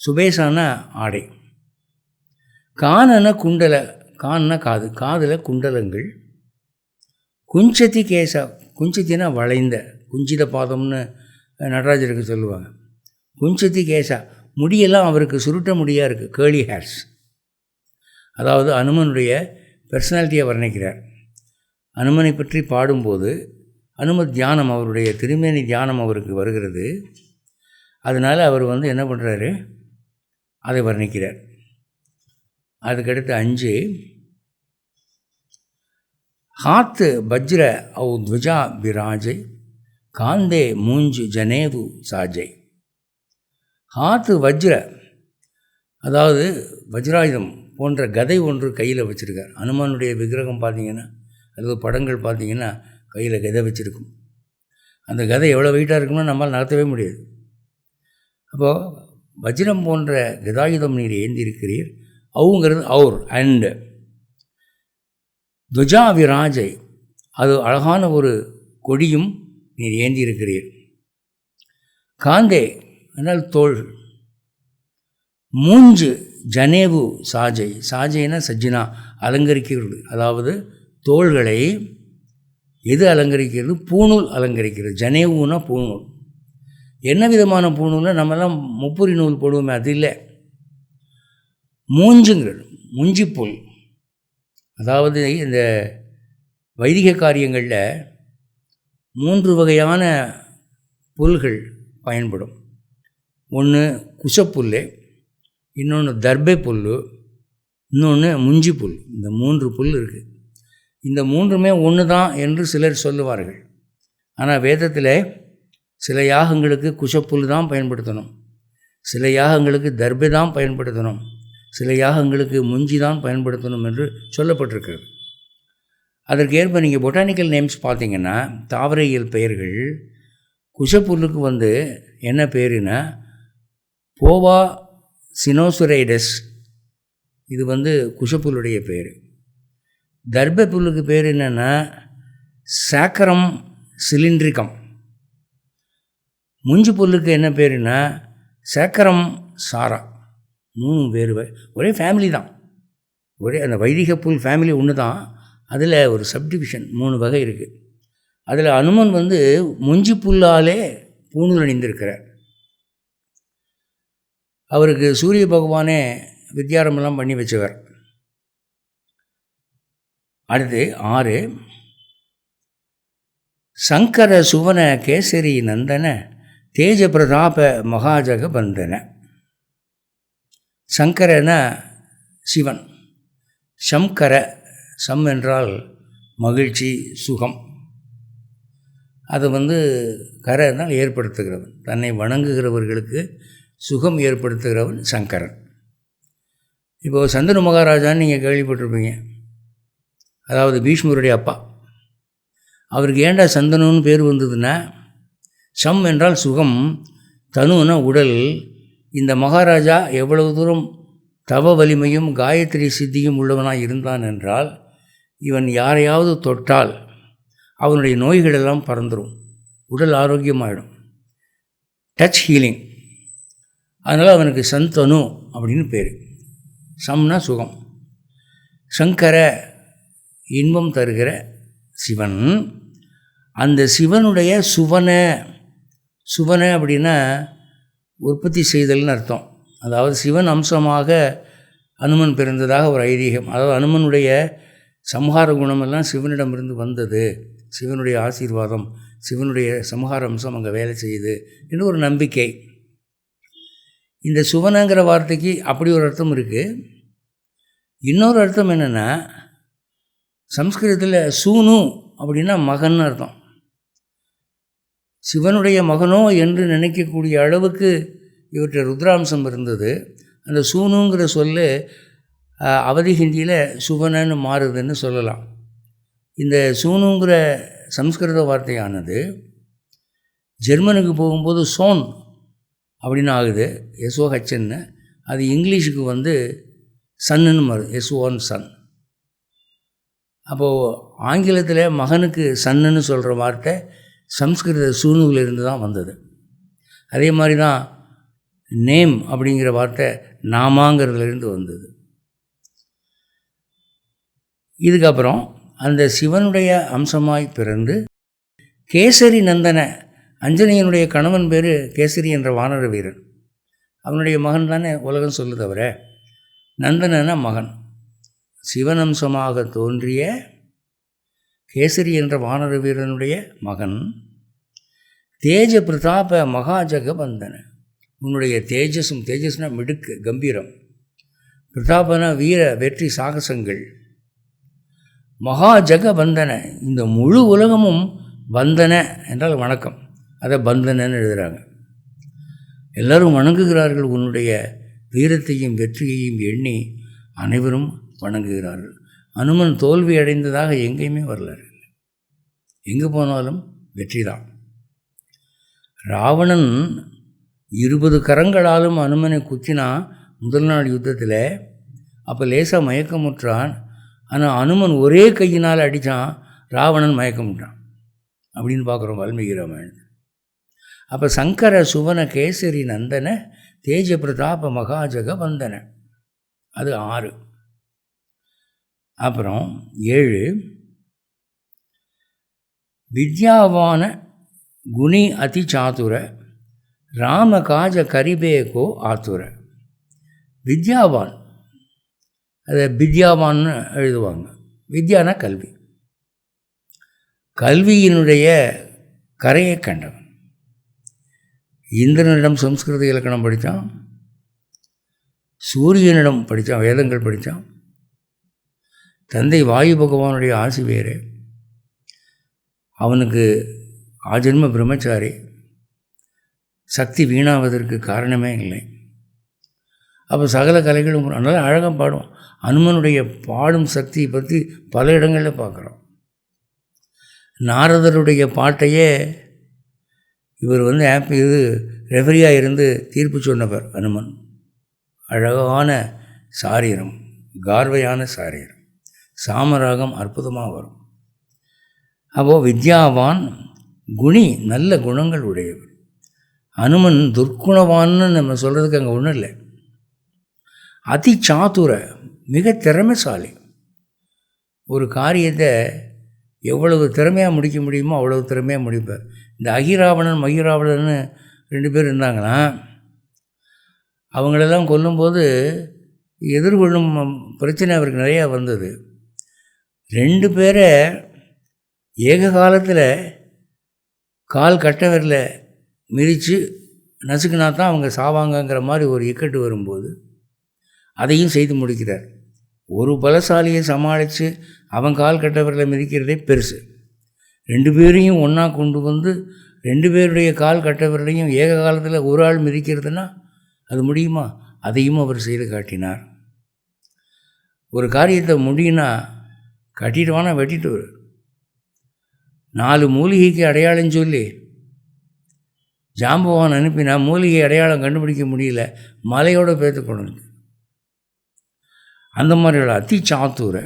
சுபேஷான ஆடை. கானன குண்டல, கான காது, காதில் குண்டலங்கள். குஞ்சதி கேசா, குஞ்சத்தினா வளைந்த, குஞ்சித பாதம்னு நடராஜருக்கு சொல்லுவாங்க. குஞ்சதி கேசா, முடியெல்லாம் அவருக்கு சுருட்ட முடியாக இருக்குது, கேர்லி ஹேர்ஸ். அதாவது அனுமனுடைய பர்சனாலிட்டியை வர்ணிக்கிறார். அனுமனை பற்றி பாடும்போது அனும தியானம், அவருடைய திருமேனி தியானம் அவருக்கு வருகிறது. அதனால் அவர் என்ன பண்ணுறாரு, அதை வர்ணிக்கிறார். அதுக்கடுத்து 5, ஹாத்து வஜ்ர ஔ துவஜா பிராஜை காந்தே மூஞ்சு ஜனேது சாஜை. ஹாத்து வஜ்ர, அதாவது வஜ்ராயுதம் போன்ற கதை ஒன்று கையில் வச்சுருக்கார். அனுமனுடைய விக்கிரகம் பார்த்திங்கன்னா, அல்லது படங்கள் பார்த்திங்கன்னா கையில் கதை வச்சுருக்கும். அந்த கதை எவ்வளோ வெயிட்டாக இருக்கும்னா நம்மளால் நகர்த்தவே முடியாது. அப்போது வஜ்ரம் போன்ற கதாயுதம் நீர் ஏந்திருக்கிறீர். அவுங்கிறது அவுர் அண்டு. துவஜா விராஜை, அது அழகான ஒரு கொடியும் நீர் ஏந்தியிருக்கிறீர். காந்தே ஆனால் தோள். மூஞ்சு ஜனேவு சாஜை, சாஜைனா சஜ்ஜினா அலங்கரிக்கிறது. அதாவது தோள்களை எது அலங்கரிக்கிறது? பூணூல் அலங்கரிக்கிறது. ஜனேவுனா பூணூல். என்ன விதமான பூணூல்னா நம்மெல்லாம் முப்புரி நூல் போடுவோமே, அது இல்லை. மூஞ்சுங்கிறது முஞ்சிப்புல். அதாவது இந்த வைதிக காரியங்களில் 3 வகையான புல்கள் பயன்படும். ஒன்று குசப்புல், இன்னொன்று தர்பை புல், இன்னொன்று முஞ்சி புல். இந்த 3 புல் இருக்குது. இந்த 3மே ஒன்று தான் என்று சிலர் சொல்லுவார்கள். ஆனால் வேதத்தில் சில யாகங்களுக்கு குசப்புல் தான் பயன்படுத்தணும், சில யாகங்களுக்கு தர்பை தான் பயன்படுத்தணும், சில யாகங்களுக்கு முஞ்சி தான் பயன்படுத்தணும் என்று சொல்லப்பட்டிருக்கிறது. அதற்கேற்ப நீங்கள் பொட்டானிக்கல் நேம்ஸ் பார்த்தீங்கன்னா, தாவரையியல் பெயர்கள், குஷப்புல்லுக்கு என்ன பேருனா போவா சினோசுரைடஸ், இது குஷப்புல்லுடைய பேர். தர்பை புல்லுக்கு பேர் என்னென்னா சாக்கரம் சிலிண்ட்ரிகம். முஞ்சி புல்லுக்கு என்ன பேருனா சாக்கரம் சாரா. 3 பேர் ஒரே ஃபேமிலி தான், ஒரே அந்த வைதிக புல் ஃபேமிலி ஒன்று தான். அதில் ஒரு சப்டிவிஷன் 3 வகை இருக்குது. அதில் அனுமன் முஞ்சி புல்லாலே பூணூல் அணிந்திருக்கிறார். அவருக்கு சூரிய பகவானே வித்யாரம்பெல்லாம் பண்ணி வச்சவர். அடுத்து 6, சங்கர சுவன கேசரி நந்தன தேஜ பிரதாப மகாஜக பந்தன. சங்கரன சிவன், சம்கர, சம் என்றால் மகிழ்ச்சி, சுகம். அது கரனால் ஏற்படுத்துகிறவன், தன்னை வணங்குகிறவர்களுக்கு சுகம் ஏற்படுத்துகிறவன் சங்கரன். இப்போது சந்தனு மகாராஜான்னு நீங்கள் கேள்விப்பட்டிருப்பீங்க. அதாவது பீஷ்மருடைய அப்பா. அவருக்கு ஏண்டா சந்தனுன்னு பேர் வந்ததுன்னா, சம் என்றால் சுகம், தனுனா உடல். இந்த மகாராஜா எவ்வளவு தூரம் தவ வலிமையும் காயத்ரி சித்தியும் உள்ளவனாக இருந்தான் என்றால், இவன் யாரையாவது தொட்டால் அவனுடைய நோய்களெல்லாம் பறந்துடும், உடல் ஆரோக்கியமாகிடும். Touch healing. அதனால் அவனுக்கு சந்தனு அப்படின்னு பேர். சம்னா சுகம், சங்கர இன்பம் தருகிற சிவன். அந்த சிவனுடைய சுவன அப்படின்னா உற்பத்தி செய்தல்னு அர்த்தம். அதாவது சிவன் அம்சமாக அனுமன் பிறந்ததாக ஒரு ஐதீகம். அதாவது அனுமனுடைய சம்ஹார குணமெல்லாம் சிவனிடமிருந்து வந்தது, சிவனுடைய ஆசீர்வாதம், சிவனுடைய சம்ஹார அம்சம் அங்கே வேலை செய்யுது என்று ஒரு நம்பிக்கை. இந்த சுவனங்கிற வார்த்தைக்கு அப்படி ஒரு அர்த்தம் இருக்குது. இன்னொரு அர்த்தம் என்னென்னா, சம்ஸ்கிருதத்தில் சூனு அப்படின்னா மகன் அர்த்தம். சிவனுடைய மகனோ என்று நினைக்கக்கூடிய அளவுக்கு இவற்றை ருத்ராம்சம் இருந்தது. அந்த சூனுங்கிற சொல்ல அவதி ஹிந்தியில் சுவனன்னு மாறுதுன்னு சொல்லலாம். இந்த சூனுங்கிற சம்ஸ்கிருத வார்த்தையானது ஜெர்மனுக்கு போகும்போது சோன் அப்படின்னு ஆகுது, எஸ்ஓஹெச்ன்னு. அது இங்கிலீஷுக்கு வந்து சன்னுன்னு மாறுது, எஸ்ஓன் சன். அப்போது ஆங்கிலத்தில் மகனுக்கு சன்னுன்னு சொல்கிற வார்த்தை சம்ஸ்கிருத சூனுவிலிருந்து தான் வந்தது. அதே மாதிரி தான் நேம் அப்படிங்கிற வார்த்தை நாமாங்கிறதுலேருந்து வந்தது. இதுக்கப்புறம் அந்த சிவனுடைய அம்சமாய் பிறந்து கேசரி நந்தன, அஞ்சனையனுடைய கணவன் பேர் கேசரி என்ற வானர வீரன், அவனுடைய மகன் தானே உலகம் சொல்லுது. அவரை நந்தனன மகன், சிவனம்சமாக தோன்றிய கேசரி என்ற வானர வீரனுடைய மகன். தேஜ பிரதாப மகாஜக வந்தன, உன்னுடைய தேஜஸ்னா மிடுக்கு, கம்பீரம், பிரதாபன வீர வெற்றி சாகசங்கள், மகாஜக வந்தன, இந்த முழு உலகமும் வந்தன என்றால் வணக்கம், அதை பந்தனன்னு எழுதுகிறாங்க. எல்லோரும் வணங்குகிறார்கள், உன்னுடைய வீரத்தையும் வெற்றியையும் எண்ணி அனைவரும் வணங்குகிறார்கள். அனுமன் தோல்வி அடைந்ததாக எங்கேயுமே வரலாறு இல்லை, எங்கே போனாலும் வெற்றி தான். ராவணன் 20 கரங்களாலும் அனுமனை குத்தினான் முதல் நாள் யுத்தத்தில். அப்போ லேசாக மயக்கமுற்றான். ஆனால் அனுமன் ஒரே கையினால் அடித்தான், ராவணன் மயக்கமுட்டான் அப்படின்னு பார்க்குறோம் வால்மீகி ராமாயணத்தில். அப்போ சங்கர சுவன கேசரி நந்தன தேஜ பிரதாப மகாஜக வந்தன, அது 6. அப்புறம் 7 வித்யாவான குணி அதி சாதுர ராம காஜ கரிபேகோ ஆத்துர. வித்யாவான், அதை வித்யாவான்னு எழுதுவாங்க. வித்யானா கல்வி, கல்வியினுடைய கரையை கண்டவன். இந்திரனிடம் சம்ஸ்கிருத இலக்கணம் படித்தான், சூரியனிடம் படித்தான், வேதங்கள் படித்தான். தந்தை வாயு பகவானுடைய ஆசி வேறு, அவனுக்கு ஆஜன்ம பிரம்மச்சாரி, சக்தி வீணாவதற்கு காரணமே இல்லை. அப்போ சகல கலைகளும் நல்லா அழகாக பாடும். அனுமனுடைய பாடும் சக்தியை பற்றி பல இடங்களில் பார்க்குறோம். நாரதருடைய பாட்டையே இவர் இது ரெஃபரியாக இருந்து தீர்ப்பு சொன்னவர் அனுமன். அழகான சாரீரம், கார்வையான சாரீரம், சாமராகம் அற்புதமாக வரும். அப்போது வித்யாவான் குணி, நல்ல குணங்கள் உடையவர். அனுமன் துர்க்குணவான்னு நம்ம சொல்கிறதுக்கு அங்கே ஒன்றும் இல்லை. அதி சாதுர, மிக திறமைசாலி. ஒரு காரியத்தை எவ்வளவு திறமையாக முடிக்க முடியுமோ அவ்வளவு திறமையாக முடிப்பார். இந்த அகிராவணன் மகிராவணன்னு 2 பேர் இருந்தாங்கன்னா, அவங்களெல்லாம் கொல்லும்போது எதிர்கொள்ளும் பிரச்சனை அவருக்கு நிறையா வந்தது. 2 பேரை ஏக காலத்தில் கால் கட்டவரில் மிதித்து நசுக்குனா தான் அவங்க சாவாங்கங்கிற மாதிரி ஒரு இக்கட்டு வரும்போது அதையும் செய்து முடிக்கிறார். ஒரு பலசாலியை சமாளித்து அவன் கால் கட்டவரில் மிதிக்கிறதே பெருசு. 2 பேரையும் ஒன்றா கொண்டு வந்து 2 பேருடைய கால் கட்டவர்களையும் ஏக காலத்தில் ஒரு ஆள் மிதிக்கிறதுனா அது முடியுமா? அதையும் அவர் செய்து காட்டினார். ஒரு காரியத்தை முடியும்னா கட்டிட்டு வானா வெட்டிட்டு வரு. 4 மூலிகைக்கு அடையாளம் சொல்லி ஜாம்பவான் அனுப்பினா மூலிகை அடையாளம் கண்டுபிடிக்க முடியல, மலையோடு பேர்த்து கொண்டு. அந்த மாதிரியோட அதி சாத்தூர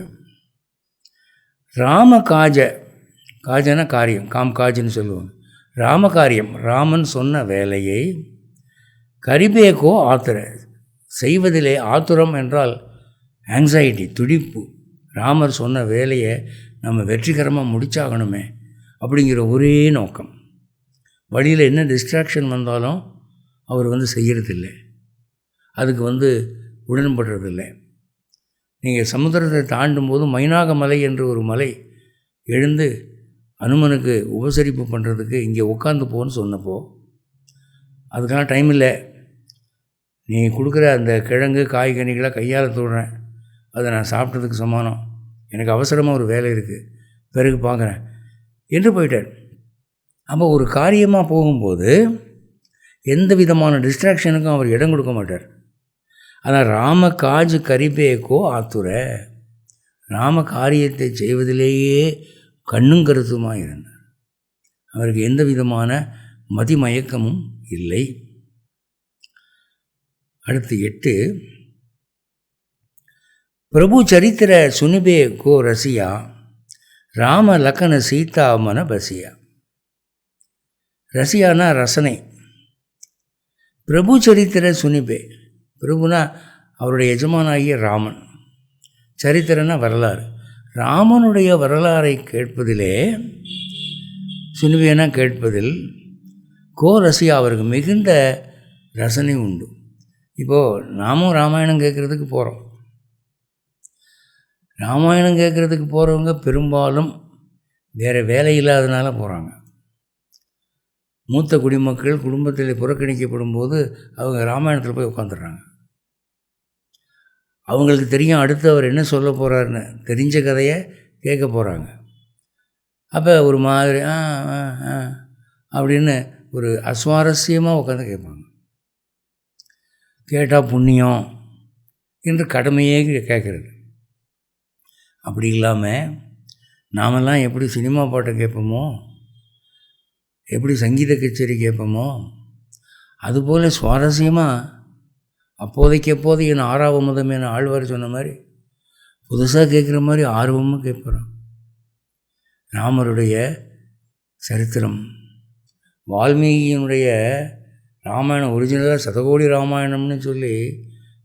ராம காஜன காரியம், காஜ்னு சொல்லுவாங்க. ராமகாரியம், ராமன் சொன்ன வேலையை கரிபேகோ ஆத்துர, செய்வதிலே ஆத்துரம் என்றால் ஆங்ஸைட்டி, துடிப்பு. ராமர் சொன்ன வேலையை நம்ம வெற்றிகரமாக முடிச்சாகணுமே அப்படிங்கிற ஒரே நோக்கம். வழியில் என்ன டிஸ்ட்ராக்ஷன் வந்தாலும் அவர் செய்கிறதில்லை, அதுக்கு உடன்படுறதில்லை. நீங்கள் சமுத்திரத்தை தாண்டும் போது மைனாக மலை என்று ஒரு மலை எழுந்து அனுமனுக்கு உபசரிப்பு பண்ணுறதுக்கு இங்கே உட்காந்து போன்னு சொன்னப்போ, அதுக்கெல்லாம் டைம் இல்லை, நீ கொடுக்குற அந்த கிழங்கு காய்கனிகளை கையால் தோடுறேன், அதை நான் சாப்பிட்டதுக்கு சமானம், எனக்கு அவசரமாக ஒரு வேலை இருக்குது, பிறகு பார்க்குறேன் என்று போயிட்டார். அப்போ ஒரு காரியமாக போகும்போது எந்த விதமான டிஸ்ட்ராக்ஷனுக்கும் அவர் இடம் கொடுக்க மாட்டார். அதான் ராம காஜ் கரிபேக்கோ ஆத்துர, ராம காரியத்தை செய்வதிலேயே கண்ணும் கருத்துமாக இருந்தார். அவருக்கு எந்த விதமான மதிமயக்கமும் இல்லை. அடுத்து 8, பிரபு சரித்திர சுனிபே கோ ரசியா, ராம லக்கன சீதா மன பசியா. ரசியானா ரசனை. பிரபு சரித்திர சுனிபே, பிரபுனா அவருடைய எஜமானாகிய ராமன், சரித்திரனா வரலாறு. ராமனுடைய வரலாறை கேட்பதிலே, சுனிபேனா கேட்பதில், கோ ரசியா அவருக்கு மிகுந்த ரசனை உண்டு. இப்போது நாமும் ராமாயணம் கேட்குறதுக்கு போகிறோம். ராமாயணம் கேட்குறதுக்கு போகிறவங்க பெரும்பாலும் வேறு வேலை இல்லாதனால போகிறாங்க. மூத்த குடிமக்கள் குடும்பத்தில் புறக்கணிக்கப்படும் போது அவங்க ராமாயணத்தில் போய் உட்காந்துடுறாங்க. அவங்களுக்கு தெரியும் அடுத்து அவர் என்ன சொல்ல போகிறாருன்னு, தெரிஞ்ச கதையை கேட்க போகிறாங்க. அப்போ ஒரு மாதிரி அப்படின்னு ஒரு அஸ்வாரஸ்யமாக உட்காந்து கேட்பாங்க. கேட்டால் புண்ணியம் என்று கடமையே கேட்குறது. அப்படி இல்லாமல் நாமெல்லாம் எப்படி சினிமா பாட்டை கேட்போமோ, எப்படி சங்கீத கச்சேரி கேட்போமோ, அதுபோல் சுவாரஸ்யமாக அப்போதைக்கு என் ஆறாவமதம் என ஆழ்வார் சொன்ன மாதிரி புதுசாக கேட்குற மாதிரி ஆர்வமாக கேட்போம். ராமருடைய சரித்திரம், வால்மீகியினுடைய ராமாயணம் ஒரிஜினலாக சதகோடி ராமாயணம்னு சொல்லி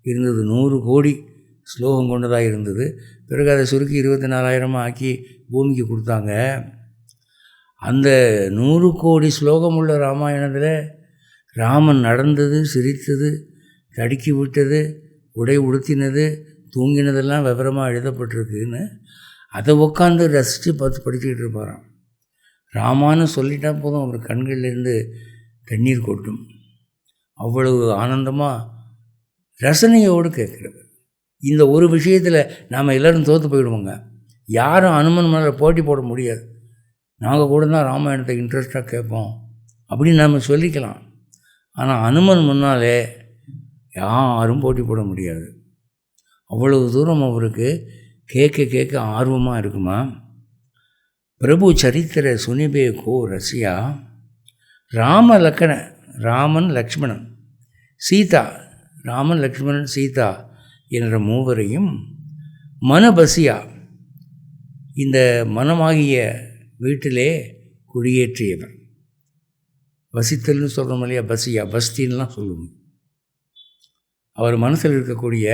இருந்தது, 100 கோடி ஸ்லோகம் கொண்டதாக இருந்தது. பிறகு அதை சுருக்கி 24,000 ஆக்கி பூமிக்கு கொடுத்தாங்க. அந்த 100 கோடி ஸ்லோகம் உள்ள ராமாயணத்தில் ராமன் நடந்தது, சிரித்தது, தடுக்கி விட்டது, உடை உடுத்தினது, தூங்கினதெல்லாம் விவரமாக எழுதப்பட்டிருக்குன்னு அதை உட்காந்து ரசித்து பார்த்து படிச்சுக்கிட்டு இருப்பாராம். ராமான்னு சொல்லிட்டா போதும் அவர் கண்கள்லேருந்து தண்ணீர் கொட்டும். அவ்வளவு ஆனந்தமாக ரசனையோடு கேட்குறது. இந்த ஒரு விஷயத்தில் நாம் எல்லோரும் தோற்று போயிடுவோங்க. யாரும் அனுமன் மேலே போட்டி போட முடியாது. நாங்கள் கூட தான் ராமாயணத்தை இன்ட்ரெஸ்டாக கேட்போம் அப்படின்னு நாம் சொல்லிக்கலாம். ஆனால் அனுமன் முன்னாலே யாரும் போட்டி போட முடியாது. அவ்வளவு தூரம் அவருக்கு கேட்க ஆர்வமாக இருக்குமா. பிரபு சரித்திர சுனிபே கோ ரசியா, ராம லக்கண, ராமன் லக்ஷ்மணன், சீதா, ராமன் லக்ஷ்மணன் சீதா என்ற மூவரையும் மனபசியா, இந்த மனமாகிய வீட்டிலே குடியேற்றியவர். வசித்தல்னு சொல்கிறோம் இல்லையா, பசியா, பஸ்தின்லாம் சொல்லுவோம். அவர் மனசில் இருக்கக்கூடிய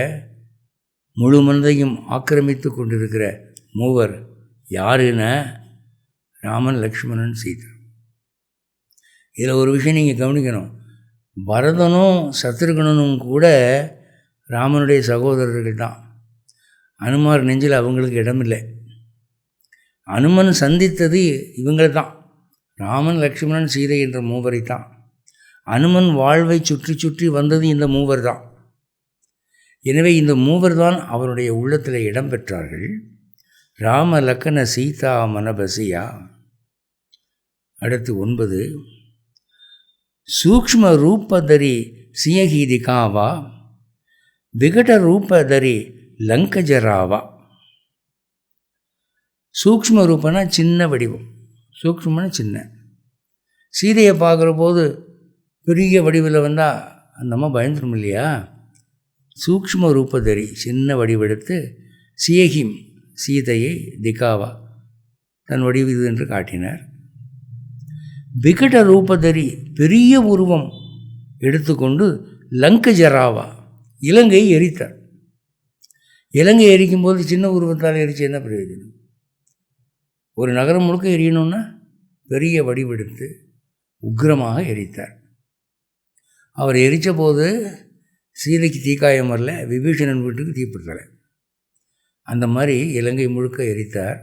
முழு மனதையும் ஆக்கிரமித்து கொண்டிருக்கிற மூவர் யாருன்னா ராமன் லக்ஷ்மணன் சீதா. இதில் ஒரு விஷயம் நீங்கள் கவனிக்கணும். பரதனும் சத்ருகனும் கூட ராமனுடைய சகோதரர்கள் தான். அனுமார் நெஞ்சில் அவங்களுக்கு இடமில்லை. அனுமன் சந்தித்தது இவங்களை தான், ராமன் லக்ஷ்மணன் சீதை என்ற மூவரை தான். அனுமன் வாழ்வை சுற்றி சுற்றி வந்தது இந்த மூவர் தான். எனவே இந்த மூவர் தான் அவருடைய உள்ளத்தில் இடம் பெற்றார்கள். ராம லக்கன சீதா மனபசியா. அடுத்து 9, சூக்ஷ்ம ரூபதரி சியஹீதி காவா, விகட ரூபதரி லங்கஜராவா. சூக்ஷ்ம ரூபனா சின்ன வடிவம், சூக்ஷ்மனா சின்ன. சீதையை பார்க்குற போது பெரிய வடிவில் வந்தால் அந்தம்மா பயந்துடும் இல்லையா. சூக்ஷ்ம ரூபதரி சின்ன வடிவெடுத்து, சியஹிம் சீதையை திகாவா தன் வடிவு இது என்று காட்டினார். விகட ரூபதரி பெரிய உருவம் எடுத்துக்கொண்டு லங்க ஜராவா, இலங்கையை எரித்தார். இலங்கை எரிக்கும்போது சின்ன உருவத்தால் எரித்து என்ன பிரயோஜனம்? ஒரு நகரம் முழுக்க எரியணும்னா பெரிய வடிவெடுத்து உக்கிரமாக எரித்தார். அவர் எரித்த போது சீதைக்கு தீக்காயம் வரல, விபீஷணன் வீட்டுக்கு தீப்பற்றலை. அந்த மாதிரி இலங்கை முழுக்க எரித்தார்.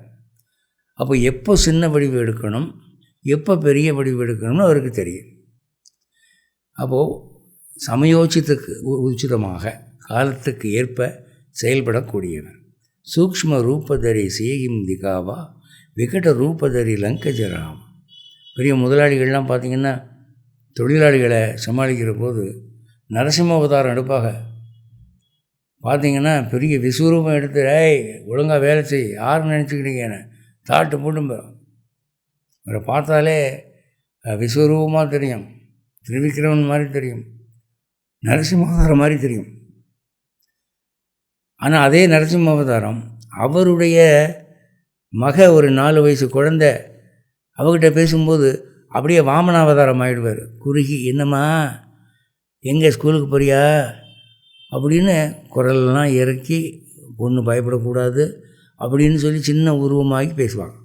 அப்போ எப்போ சின்ன வடிவு எடுக்கணும், எப்போ பெரிய வடிவு எடுக்கணும்னு அவருக்கு தெரியும். அப்போது சமயோசித்துக்கு உச்சிதமாக காலத்துக்கு ஏற்ப செயல்படக்கூடியவர். சூக்ஷ்ம ரூபதரி சேகிம் திகாவா விகட ரூபதரி லங்கஜராம். பெரிய முதலாளிகள்லாம் பார்த்திங்கன்னா தொழிலாளிகளை சமாளிக்கிற போது நரசிம்ம அவதாரம் எடுப்பாக. பார்த்திங்கன்னா பெரிய விஸ்வரூபம் எடுத்து, ஒழுங்காக வேலை செய், யாருன்னு நினச்சிக்கிட்டீங்க என்ன தாட்டு போட்டும்ப. அவரை பார்த்தாலே விஸ்வரூபமாக தெரியும், திருவிக்கிரமன் மாதிரி தெரியும், நரசிம்ம அவதாரம் மாதிரி தெரியும். ஆனால் அதே நரசிம்ம அவதாரம் அவருடைய ஒரு 4 வயசு குழந்தை அவகிட்ட பேசும்போது அப்படியே வாமனாவதாரம் ஆகிடுவார். குறுகி, என்னம்மா எங்கே ஸ்கூலுக்கு போறியா அப்படின்னு குரலெல்லாம் இறக்கி, பொண்ணு பயப்படக்கூடாது அப்படின்னு சொல்லி சின்ன உருவமாகி பேசுவாங்க.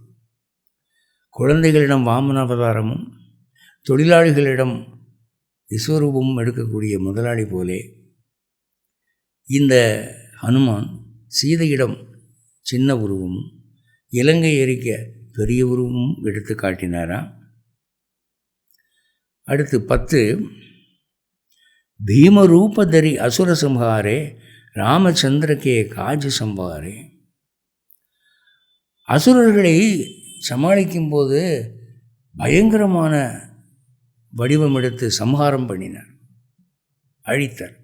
குழந்தைகளிடம் வாமனாவதாரமும் தொழிலாளிகளிடம் விஸ்வரூபமும் எடுக்கக்கூடிய முதலாளி போலே இந்த ஹனுமான் சீதையிடம் சின்ன உருவமும் இலங்கை எரிக்க பெரிய உருவமும் எடுத்து காட்டினாராம். அடுத்து 10 பீமரூபதரி அசுர சம்ஹாரே ராமச்சந்திரக்கே காஜ் சம்ஹாரே. அசுரர்களை சமாளிக்கும்போது பயங்கரமான வடிவம் எடுத்து சம்ஹாரம் பண்ணினார், அழித்தார்.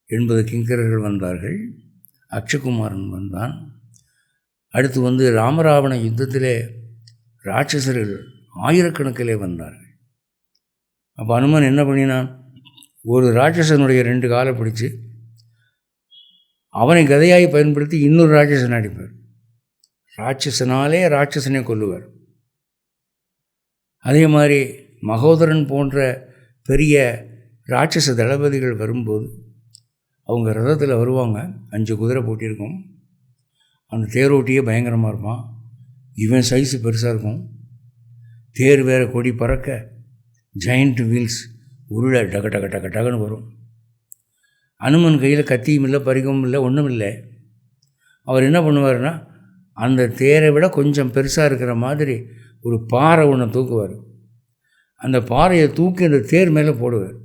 80 கிங்கரர்கள் வந்தார்கள், அக்ஷகுமாரன் வந்தான். அடுத்து ராமராவண யுத்தத்திலே ராட்சசர்கள் ஆயிரக்கணக்கிலே வந்தார்கள். அப்போ அனுமன் என்ன பண்ணினான், ஒரு ராட்சசனுடைய 2 காலை பிடிச்சி அவனை கதையாகி பயன்படுத்தி இன்னொரு ராட்சசனை அடிப்பார். ராட்சசனாலே ராட்சசனை கொல்லுவார். அதே மாதிரி மகோதரன் போன்ற பெரிய ராட்சச தளபதிகள் வரும்போது அவங்க ரதத்தில் வருவாங்க. 5 குதிரை போட்டியிருக்கும். அந்த தேரோட்டியே பயங்கரமாக இருப்பான். இவன் சைஸு பெருசாக இருக்கும். தேர் வேறு கொடி பறக்க ஜெயண்ட் வீல்ஸ் உருளை டக டக டக டகன்னு வரும். அனுமன் கையில் கத்தியும் இல்லை, பறிக்கவும் இல்லை, ஒன்றும் இல்லை. அவர் என்ன பண்ணுவார்னா, அந்த தேரை விட கொஞ்சம் பெருசாக இருக்கிற மாதிரி ஒரு பாறை ஒன்று தூக்குவார். அந்த பாறையை தூக்கி அந்த தேர் மேலே போடுவார்.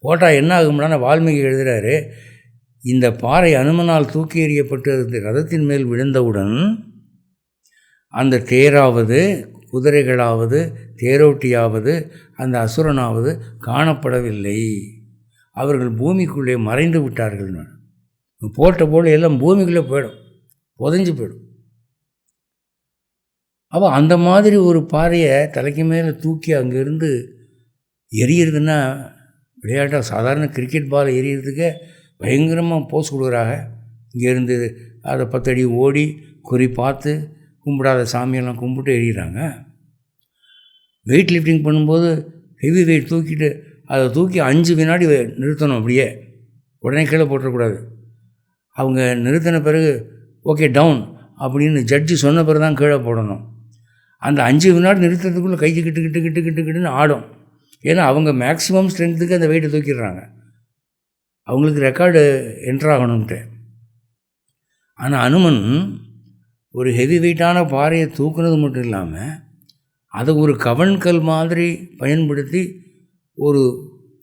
போட்டால் என்ன ஆகும்னா, வால்மீகி எழுதுகிறாரு, இந்த பாறை அனுமனால் தூக்கி எறியப்பட்டு ரதத்தின் மேல் விழுந்தவுடன் அந்த தேராவது குதிரைகளாவது தேரோட்டியாவது அந்த அசுரனாவது காணப்படவில்லை, அவர்கள் பூமிக்குள்ளே மறைந்து விட்டார்கள். போட்ட போல் எல்லாம் பூமிக்குள்ளே போயிடும், புதைஞ்சு போயிடும். அப்போ அந்த மாதிரி ஒரு பாறையை தலைக்கு மேலே தூக்கி அங்கேருந்து எரியறதுன்னா விளையாட்டாக, சாதாரண கிரிக்கெட் பால் எரியறதுக்கே பயங்கரமாக போஸ் கொடுக்குறாங்க. இங்கேருந்து அதை 10 அடி ஓடி குறி பார்த்து கும்பிடாத சாமியெல்லாம் கும்பிட்டு எறிகிறாங்க. வெயிட் லிஃப்டிங் பண்ணும்போது ஹெவி வெயிட் தூக்கிட்டு அதை தூக்கி 5 வினாடி நிறுத்தணும். அப்படியே உடனே கீழே போட்டுறக்கூடாது. அவங்க நிறுத்தின பிறகு ஓகே டவுன் அப்படின்னு ஜட்ஜி சொன்ன பிறகு தான் கீழே போடணும். அந்த 5 வினாடி நிறுத்துறதுக்குள்ளே கை கிட்டு கிட்டு கிட்டு கிட்டு கிட்டுன்னு ஆடும். ஏன்னா அவங்க மேக்ஸிமம் ஸ்ட்ரென்த்துக்கு அந்த வெயிட்டை தூக்கிடுறாங்க, அவங்களுக்கு ரெக்கார்டு என்ட்ராகணுன்ட்டு. ஆனால் அனுமன் ஒரு ஹெவி வெயிட்டான பாறையை தூக்குனது மட்டும் இல்லாமல் அதை ஒரு கவன்கல் மாதிரி பயன்படுத்தி ஒரு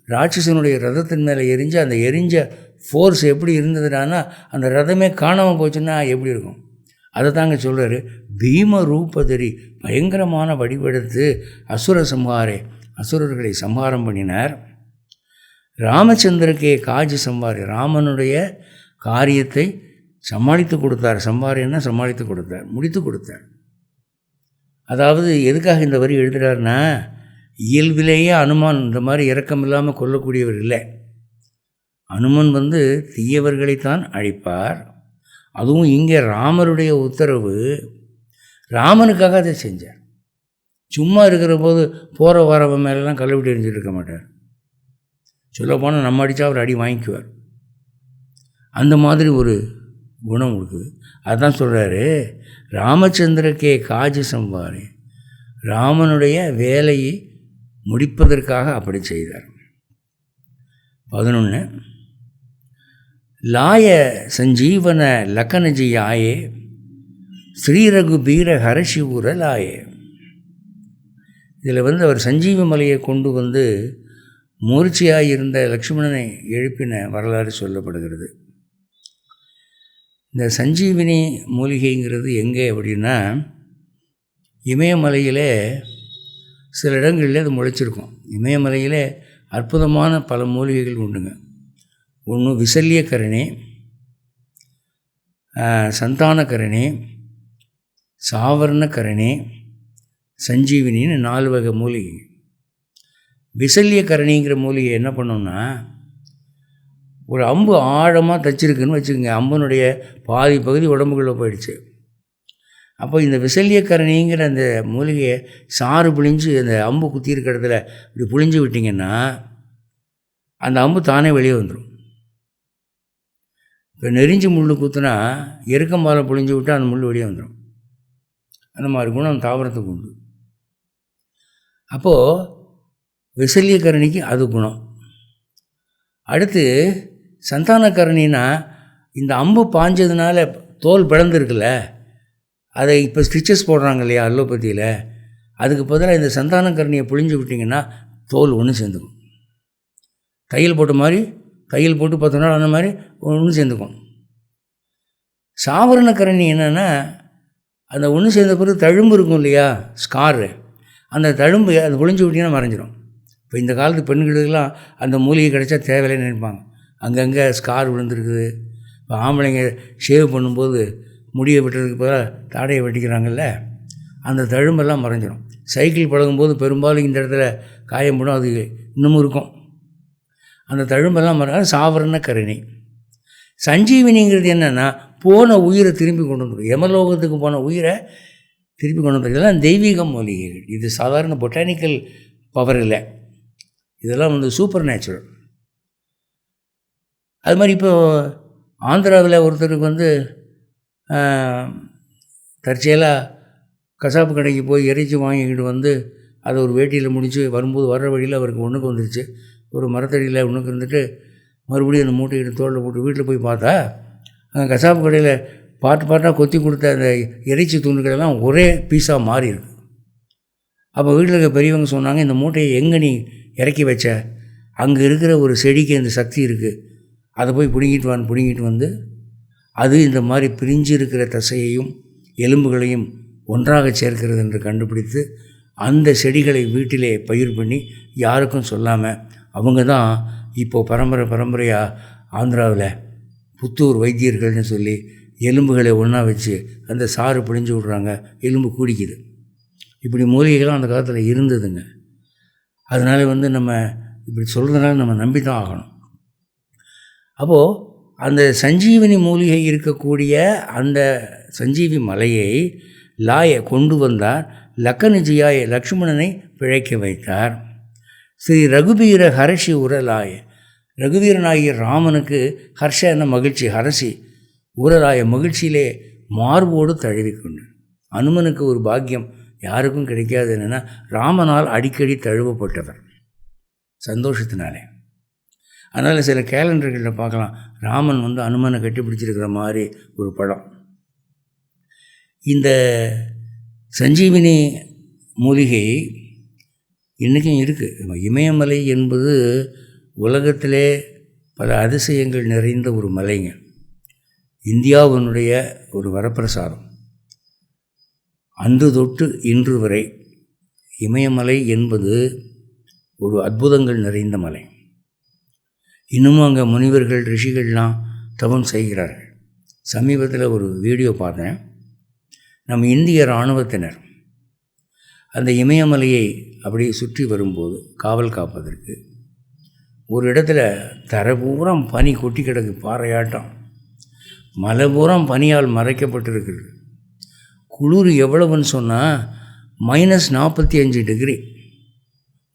ராட்சசனுடைய ரதத்தின் மேலே எரிஞ்சு அந்த எரிஞ்ச ஃபோர்ஸ் எப்படி இருந்ததுனா அந்த ரதமே காணாமல் போச்சுன்னா எப்படி இருக்கும், அதை தாங்க சொல்கிறாரு. பீம ரூபதரி, பயங்கரமான வடிவெடுத்து அசுர சம்ஹாரே, அசுரர்களை சம்ஹாரம் பண்ணினார். ராமச்சந்திரக்கே காஜ் சம்ஹாரே, ராமனுடைய காரியத்தை சமாளித்து கொடுத்தார். சம்ஹாரேன்னா சமாளித்து கொடுத்தார், முடித்து கொடுத்தார். அதாவது எதுக்காக இந்த வரி எழுதுகிறார்னா, இயல்பிலேயே அனுமான் இந்த மாதிரி இரக்கம் இல்லாமல் கொல்லக்கூடியவர் இல்லை. அனுமன் தீயவர்களைத்தான் அழிப்பார். அதுவும் இங்கே ராமருடைய உத்தரவு, ராமனுக்காக அதை செஞ்சார். சும்மா இருக்கிற போது போகிற வரவன் மேலெலாம் கல்லுவிட்டு எரிஞ்சிட்டு இருக்க மாட்டார். சொல்லப்போனால் நம்ம அடித்தா அவர் அடி வாங்கிக்குவார். அந்த மாதிரி ஒரு குணம் இருக்குது. அதுதான் சொல்கிறாரு, ராமச்சந்திரக்கே காஜ் சம்பாரே, ராமனுடைய வேலையை முடிப்பதற்காக அப்படி செய்தார். 11 லாய சஞ்சீவன லக்கனஜி ஆயே ஸ்ரீரகுபீர ஹரசிபுர லாயே. இதில் அவர் சஞ்சீவி மலையை கொண்டு மூர்ச்சியாக இருந்த லக்ஷ்மணனை எழுப்பின வரலாறு சொல்லப்படுகிறது. இந்த சஞ்சீவினி மூலிகைங்கிறது எங்கே அப்படின்னா, இமயமலையில் சில இடங்களில் அது முளைச்சிருக்கும். இமயமலையில் அற்புதமான பல மூலிகைகள் உண்டுங்க. ஒன்று விசல்யக்கரணி, சந்தானக்கரணி, சாவர்ணக்கரணி, சஞ்சீவினின்னு 4 வகை மூலிகை. விசல்யக்கரணிங்கிற மூலிகை என்ன பண்ணோம்னா, ஒரு அம்பு ஆழமாக தைச்சிருக்குன்னு வச்சுக்கோங்க, அம்பனுடைய பாதி பகுதி உடம்புக்குள்ளே போயிடுச்சு. அப்போ இந்த விசல்யக்கரணிங்கிற அந்த மூலிகையை சாறு பிழிஞ்சு அந்த அம்பு குத்தி இருக்கிற இடத்துல இப்படி புழிஞ்சு விட்டிங்கன்னா அந்த அம்பு தானே வெளியே வந்துடும். இப்போ நெறிஞ்சு முள் குத்துனா எருக்கம்பாலை புழிஞ்சு விட்டால் அந்த முள் வெளியே வந்துடும். அந்த மாதிரி குணம் தாவரத்துக்கு உண்டு. அப்போது விசல்யக்கரணிக்கு அது குணம். அடுத்து சந்தானக்கரணின்னா, இந்த அம்பு பாஞ்சதுனால தோல் பிளந்துருக்குல்ல, அதை இப்போ ஸ்டிச்சஸ் போடுறாங்க இல்லையா அலோபதியில், அதுக்கு பதிலாக இந்த சந்தானக்கரணியை புழிஞ்சு விட்டிங்கன்னா தோல் ஒன்று சேர்ந்துக்கும். தையல் போட்ட மாதிரி, தையல் போட்டு 10 நாள் அந்த மாதிரி ஒன்று சேர்ந்துக்கும். சாவரணக்கரணி என்னென்னா, அந்த ஒன்று சேர்ந்த பிறகு தழும்பு இருக்கும் இல்லையா, ஸ்காரு, அந்த தழும்பு அது புழிஞ்சு விட்டிங்கன்னா மறைஞ்சிடும். இப்போ இந்த காலத்து பெண்களுக்கெல்லாம் அந்த மூலிகை கிடைச்சா தேவையில்லைன்னு நினைப்பாங்க. அங்கங்கே ஸ்கார் விழுந்துருக்குது. இப்போ ஆம்பளைங்க ஷேவ் பண்ணும்போது முடியை வெட்டுறதுக்கு பதிலாக தாடையை வெட்டிக்கிறாங்கல்ல, அந்த தழும்பெல்லாம் மறைஞ்சிடும். சைக்கிள் பழகும்போது பெரும்பாலும் இந்த இடத்துல காயம்படும், அது இன்னமும் இருக்கும். அந்த தழும்பெல்லாம் சாவரணக்கரணி. சஞ்சீவினிங்கிறது என்னென்னா, போன உயிரை திரும்பி கொண்டு வந்துடும். யமலோகத்துக்கு போன உயிரை திருப்பி கொண்டு வந்துடும். இதெல்லாம் தெய்வீக மூலிகைகள். இது சாதாரண பொட்டானிக்கல் பவர் இல்லை, இதெல்லாம் சூப்பர் நேச்சுரல். அது மாதிரி இப்போது ஆந்திராவில் ஒருத்தருக்கு தற்செயலாக கசாப்பு கடைக்கு போய் இறைச்சி வாங்கிக்கிட்டு அதை ஒரு வேட்டியில் முடித்து வரும்போது வர்ற வழியில் அவருக்கு ஒன்றுக்கு வந்துருச்சு. ஒரு மரத்தடியில் ஒன்றுக்கு இருந்துட்டு மறுபடியும் அந்த மூட்டையிட்டு தோளில் போட்டு வீட்டில் போய் பார்த்தா, அங்கே கசாப்பு கடையில் பாட்டாக கொத்தி கொடுத்த அந்த இறைச்சி துண்டுகளெல்லாம் ஒரே பீஸாக மாறி இருக்கு. அப்போ வீட்டில் இருக்க பெரியவங்க சொன்னாங்க, இந்த மூட்டையை எங்கே நீ இறக்கி வச்ச? அங்கே இருக்கிற ஒரு செடிக்கு அந்த சக்தி இருக்குது, அதை போய் பிடுங்கிட்டு அது இந்த மாதிரி பிரிஞ்சு இருக்கிற தசையையும் எலும்புகளையும் ஒன்றாக சேர்க்கிறது என்று கண்டுபிடித்து அந்த செடிகளை வீட்டிலே பயிர் பண்ணி யாருக்கும் சொல்லாமல் அவங்க தான் இப்போது பரம்பரையாக ஆந்திராவில் புத்தூர் வைத்தியர்கள்னு சொல்லி எலும்புகளை ஒன்றா வச்சு அந்த சாறு பிழிஞ்சு விட்றாங்க, எலும்பு கூடிக்குது. இப்படி மூலிகைகளும் அந்த காலத்தில் இருந்ததுங்க. அதனால் நம்ம இப்படி சொல்கிறதுனால நம்ம நம்பி தான் ஆகணும். அப்போது அந்த சஞ்சீவினி மூலிகை இருக்கக்கூடிய அந்த சஞ்சீவி மலையை லாயை கொண்டு வந்தார். லக்கனஜியாய லக்ஷ்மணனை பிழைக்க வைத்தார். ஸ்ரீ ரகுபீர ஹரஷி உரலாய, ரகுவீரனாகிய ராமனுக்கு ஹர்ஷ என்ன மகிழ்ச்சி, ஹரசி உரலாய மகிழ்ச்சியிலே மார்போடு தழுவிக்கொண்டு. அனுமனுக்கு ஒரு பாக்கியம் யாருக்கும் கிடைக்காது. என்னென்னா, ராமனால் அடிக்கடி தழுவப்பட்டவர் சந்தோஷத்தினாலே. அதனால் சில கேலண்டர்களில் பார்க்கலாம், ராமன் அனுமனை கட்டிப்பிடிச்சிருக்கிற மாதிரி ஒரு படம். இந்த சஞ்சீவினி மூலிகை இன்றைக்கும் இருக்குது. இமயமலை என்பது உலகத்திலே பல அதிசயங்கள் நிறைந்த ஒரு மலைங்க. இந்தியாவினுடைய ஒரு வரப்பிரசாதம். அன்று தொட்டு இன்று வரை இமயமலை என்பது ஒரு அற்புதங்கள் நிறைந்த மலை. இன்னமும் அங்கே முனிவர்கள் ரிஷிகள்லாம் தவம் செய்கிறார்கள். சமீபத்தில் ஒரு வீடியோ பார்த்தேன். நம்ம இந்திய இராணுவத்தினர் அந்த இமயமலையை அப்படியே சுற்றி வரும்போது காவல் காப்பதற்கு ஒரு இடத்துல தரை பூரா பனி கொட்டி கிடக்கு, பாறையாட்டம். மலை பூரா பனியால் மறைக்கப்பட்டிருக்கிறது. குளிர் எவ்வளவுன்னு சொன்னால் -45 டிகிரி,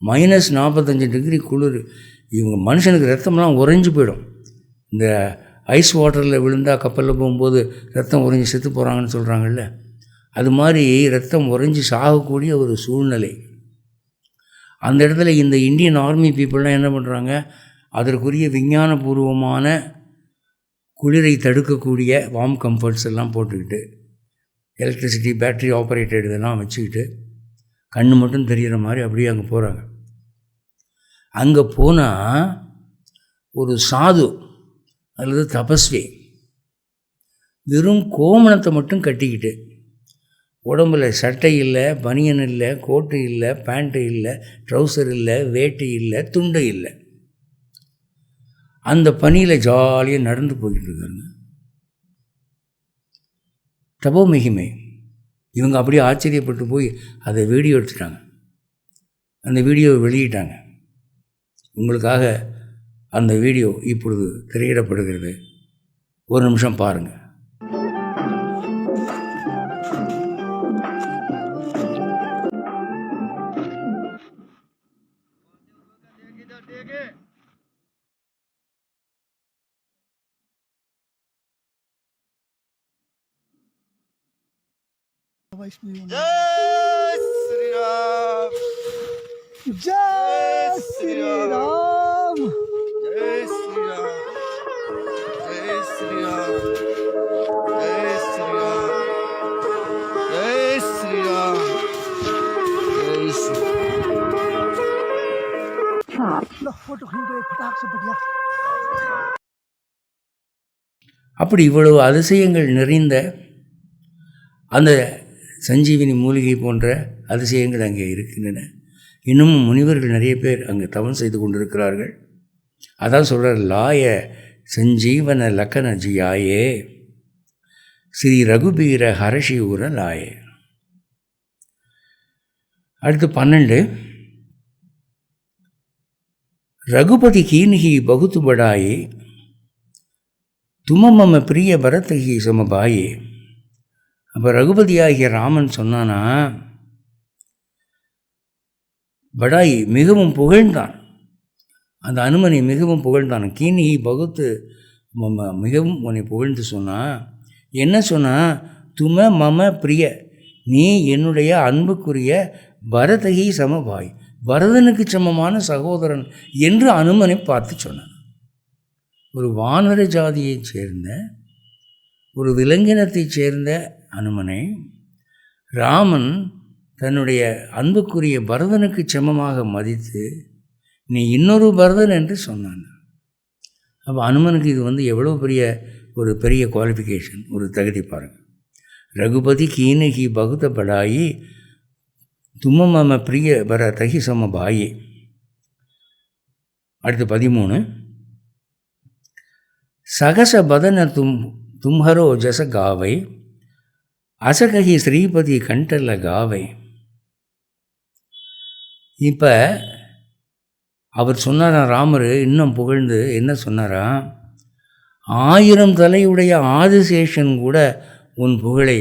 -45 டிகிரி குளிர். இவங்க மனுஷனுக்கு ரத்தம்லாம் உறைஞ்சி போயிடும். இந்த ஐஸ் வாட்டரில் விழுந்தால் கப்பலில் போகும்போது ரத்தம் உறைஞ்சி செத்து போகிறாங்கன்னு சொல்கிறாங்கல்ல, அது மாதிரி ரத்தம் உறைஞ்சி சாகக்கூடிய ஒரு சூழ்நிலை. அந்த இடத்துல இந்த இந்தியன் ஆர்மி பீப்புளெலாம் என்ன பண்ணுறாங்க, அதற்குரிய விஞ்ஞானபூர்வமான குளிரை தடுக்கக்கூடிய வார்ம் கம்ஃபர்ட்ஸ் எல்லாம் போட்டுக்கிட்டு, எலக்ட்ரிசிட்டி பேட்ரி ஆப்ரேட்டட் இதெல்லாம் வச்சுக்கிட்டு கண்ணு மட்டும் தெரிகிற மாதிரி அப்படியே அங்கே போகிறாங்க. அங்கே போனால் ஒரு சாது அல்லது தபஸ்வி வெறும் கோமணத்தை மட்டும் கட்டிக்கிட்டு, உடம்பில் சட்டை இல்லை, பனியன் இல்லை, கோட்டு இல்லை, பேண்ட்டு இல்லை, ட்ரௌசர் இல்லை, வேட்டி இல்லை, துண்டு இல்லை, அந்த பனியில் ஜாலியாக நடந்து போய்கிட்டு இருக்காங்க. தபோ மகிமை. இவங்க அப்படியே ஆச்சரியப்பட்டு போய் அதை வீடியோ எடுத்துட்டாங்க. அந்த வீடியோவை வெளியிட்டாங்க. உங்களுக்காக அந்த வீடியோ இப்பொழுது திரையிடப்படுகிறது. ஒரு நிமிஷம் பாருங்கள். जय श्री राम, जय श्री राम, जय श्री राम, जय श्री राम, जय श्री राम, जय श्री राम, जय श्री लो फोटो खींच दो फटाक से बढ़िया. அப்படி இவ்வளவு அதிசயங்கள் நிறைந்த அந்த சஞ்சீவினி மூலிகை போன்ற அதிசயங்கள் அங்கே இருக்கின்றன. இன்னமும் முனிவர்கள் நிறைய பேர் அங்கே தவம் செய்து கொண்டிருக்கிறார்கள். அதான் சொல்கிறார், லாய சஞ்சீவன லக்கன ஜியாயே ஸ்ரீ ரகுபீர ஹரஷியூர லாயே. அடுத்து 12, ரகுபதி கீன்ஹி பகுத்து படாயே துமமம பிரிய பரதகி சமபாயே. அப்போ ரகுபதியாகிய ராமன் சொன்னானா, படாயி மிகவும் புகழ்ந்தான், அந்த அனுமனை மிகவும் புகழ்ந்தான். கீனி பகுத்து மிகவும் உன்னை புகழ்ந்து சொன்னான். என்ன சொன்னால், தும மம பிரிய, நீ என்னுடைய அன்புக்குரிய பரதகி சமபாய், பரதனுக்கு சமமான சகோதரன் என்று அனுமனை பார்த்து சொன்னான். ஒரு வானர ஜாதியைச் சேர்ந்த ஒரு விலங்கினத்தைச் சேர்ந்த அனுமனை ராமன் தன்னுடைய அன்புக்குரிய பரதனுக்கு சமமாக மதித்து நீ இன்னொரு பரதன் என்று சொன்னான். அப்போ அனுமனுக்கு இது எவ்வளோ ஒரு பெரிய குவாலிஃபிகேஷன், ஒரு தகுதி பாருங்கள். ரகுபதி கீனகி பகுத படாயி தும்மம பிரிய பர தகி சம பாயி. அடுத்து 13, சகச பதன தும்ஹரோ ஜச காவை அசகி ஸ்ரீபதி கண்டல்ல காவை. இப்போ அவர் சொன்னாராம், ராமர் இன்னும் புகழ்ந்து என்ன சொன்னாராம், 1000 தலையுடைய ஆதிசேஷன் கூட உன் புகழை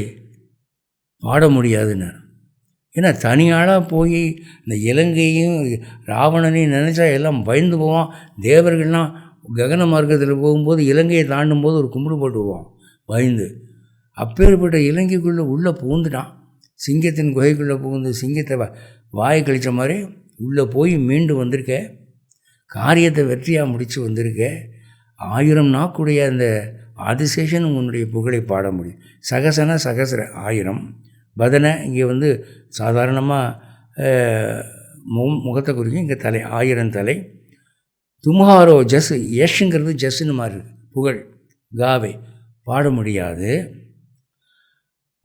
பாட முடியாதுன்னார். ஏன்னா தனியாளாக போய் இந்த இலங்கையும் ராவணனையும் நினச்சா எல்லாம் பயந்து போவான். தேவர்கள்லாம் ககன மார்க்கத்தில் போகும்போது இலங்கையை தாண்டும் போது ஒரு கும்பிடு போட்டு போவான் பயந்து. அப்பேற்பட்ட இலங்கைக்குள்ளே உள்ளே புகுந்துட்டான். சிங்கத்தின் குகைக்குள்ளே புகுந்து சிங்கத்தை வாயை கழித்த மாதிரி உள்ளே போய் மீண்டு வந்திருக்க, காரியத்தை வெற்றியாக முடித்து வந்திருக்க. 1000 நாக்குடைய அந்த ஆதிசேஷன் உன்னுடைய புகழை பாட முடியும். சகசன சகசர 1000, பதனை இங்கே சாதாரணமாக முகத்தை குறிக்கும், இங்கே தலை 1000 தலை. தும்ஹாரோ ஜஸ், யஷ்ங்கிறது ஜஸ்ன்னு மாதிரி இருக்குது, புகழ், காவை பாட முடியாது.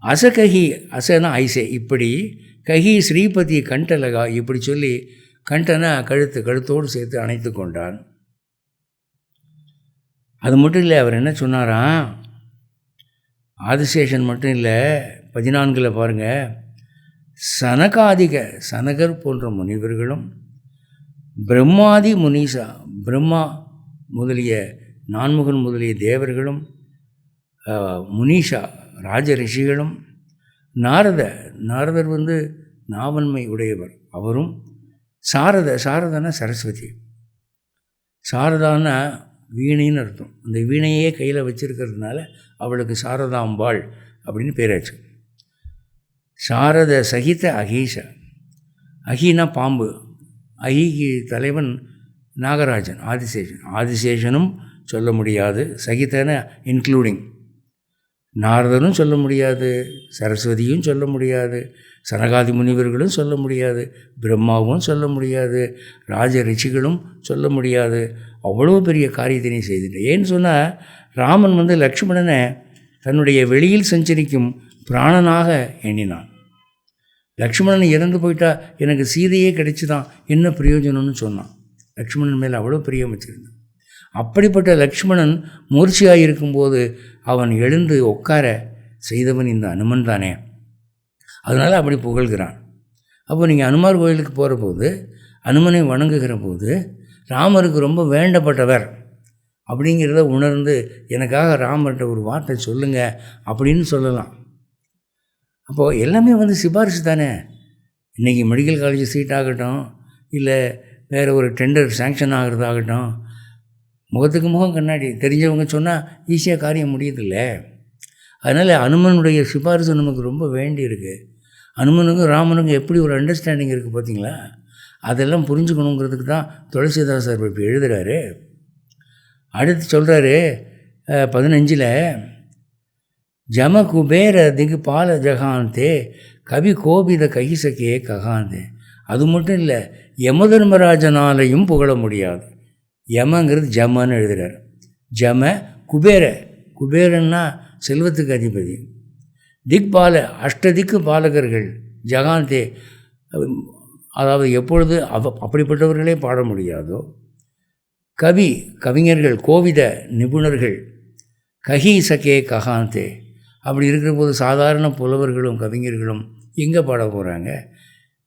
அசகஹி, அசனா ஐசே, இப்படி கஹி ஸ்ரீபதி கண்டலகா, இப்படி சொல்லி கண்டனா கழுத்தோடு சேர்த்து அணைத்து கொண்டான். அது மட்டும் இல்லை, அவர் என்ன சொன்னாராம், ஆதிசேஷன் மட்டும் இல்லை, 14 பாருங்கள், சனகாதிக சனகர் போன்ற முனிவர்களும் பிரம்மாதி முனீசா, பிரம்மா முதலிய நான்முகன் முதலிய தேவர்களும் முனீஷா ராஜ ரிஷிகளும் நாரதர் நாவன்மை உடையவர் அவரும் சாரதனா சரஸ்வதி, சாரதான்னா வீணைன்னு அர்த்தம். அந்த வீணையே கையில் வச்சுருக்கிறதுனால அவளுக்கு சாரதாம்பாள் அப்படின்னு பேராச்சு. சாரத சகித அகீஷா. அகினா பாம்பு, அகிக்கு தலைவன் நாகராஜன், ஆதிசேஷனும் சொல்ல முடியாது, சகிதன இன்க்ளூடிங் நாரதனும் சொல்ல முடியாது, சரஸ்வதியும் சொல்ல முடியாது, சனகாதி முனிவர்களும் சொல்ல முடியாது, பிரம்மாவும் சொல்ல முடியாது, ராஜ ரிஷிகளும் சொல்ல முடியாது. அவ்வளோ பெரிய காரியத்தினை செய்துட்டேன். ஏன்னு சொன்னால் ராமன் லக்ஷ்மணனை தன்னுடைய வெளியில் சஞ்சரிக்கும் பிராணனாக எண்ணினான். லக்ஷ்மணன் இறந்து போயிட்டா எனக்கு சீதையே கிடைச்சிதான் என்ன பிரயோஜனம்னு சொன்னான். லக்ஷ்மணன் மேலே அவ்வளோ பிரியம் வச்சுருந்தான். அப்படிப்பட்ட லக்ஷ்மணன் மூர்ச்சியாக இருக்கும்போது அவன் எழுந்து உட்கார செய்தவன் இந்த அனுமன் தானே. அதனால் அப்படி புகழ்கிறான். அப்போ நீங்கள் அனுமார் கோயிலுக்கு போகிற போது, அனுமனை வணங்குகிற போது ராமருக்கு ரொம்ப வேண்டப்பட்டவர் அப்படிங்கிறத உணர்ந்து எனக்காக ராமர்கிட்ட ஒரு வார்த்தை சொல்லுங்கள் அப்படின்னு சொல்லலாம். அப்போது எல்லாமே சிபாரிசு தானே. இன்றைக்கி மெடிக்கல் காலேஜ் சீட் ஆகட்டும், இல்லை வேறு ஒரு டெண்டர் சேங்ஷன் ஆகிறதாகட்டும், முகத்துக்கு முகம் கண்ணாடி தெரிஞ்சவங்க சொன்னால் ஈஸியாக காரியம் முடியுதில்ல. அதனால் அனுமனுடைய சிபாரிசு நமக்கு ரொம்ப வேண்டி இருக்குது. அனுமனுக்கும் ராமனுக்கும் எப்படி ஒரு அண்டர்ஸ்டாண்டிங் இருக்குது பார்த்தீங்களா? அதெல்லாம் புரிஞ்சுக்கணுங்கிறதுக்கு தான் துளசிதாசர் இப்போ எழுதுகிறாரு. அடுத்து சொல்கிறாரு 15 ஜம குபேர திகு பால ஜகாந்தே கவி கோபித ககிசக்கே ககாந்தே. அது மட்டும் இல்லை, யமதர்மராஜனாலையும் புகழ முடியாது. யமங்கிறது ஜமன்னு எழுதுகிறார். ஜம குபேர, குபேரன்னா செல்வத்துக்கு அதிபதி. திக்பால அஷ்டதிக்கு பாலகர்கள் ஜகாந்தே, அதாவது எப்பொழுது அப்படிப்பட்டவர்களே பாட முடியாதோ. கவி கவிஞர்கள், கோவித நிபுணர்கள், கஹீசக்கே ககாந்தே. அப்படி இருக்கிற போது சாதாரண புலவர்களும் கவிஞர்களும் எங்கே பாட போகிறாங்க?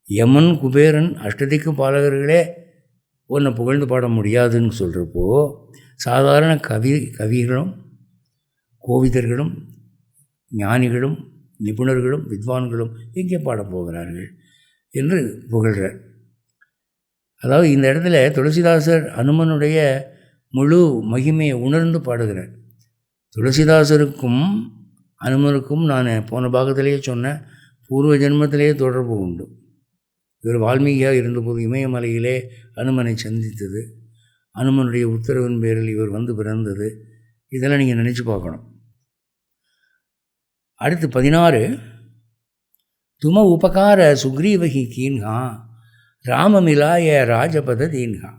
யமன் குபேரன் அஷ்டதிக்கு பாலகர்களே ஒன்றை புகழ்ந்து பாட முடியாதுன்னு சொல்கிறப்போ சாதாரண கவிகளும் கோவிதர்களும் ஞானிகளும் நிபுணர்களும் வித்வான்களும் எங்கே பாட போகிறார்கள் என்று புகழ்கிறார். அதாவது இந்த இடத்துல துளசிதாசர் அனுமனுடைய முழு மகிமையை உணர்ந்து பாடுகிறார். துளசிதாசருக்கும் அனுமனுக்கும் நான் போன பாகத்திலேயே சொன்னேன், பூர்வ ஜென்மத்திலேயே தொடர்பு உண்டு. இவர் வால்மீகியாக இருந்தபோது இமயமலையிலே அனுமனை சந்தித்தது, அனுமனுடைய உத்தரவின் பேரில் இவர் பிறந்தது, இதெல்லாம் நீங்கள் நினச்சி பார்க்கணும். அடுத்து 16 தும உபகார சுக்ரீவகி கீன்ஹா ராமமிலாய ராஜபத தீன்ஹா.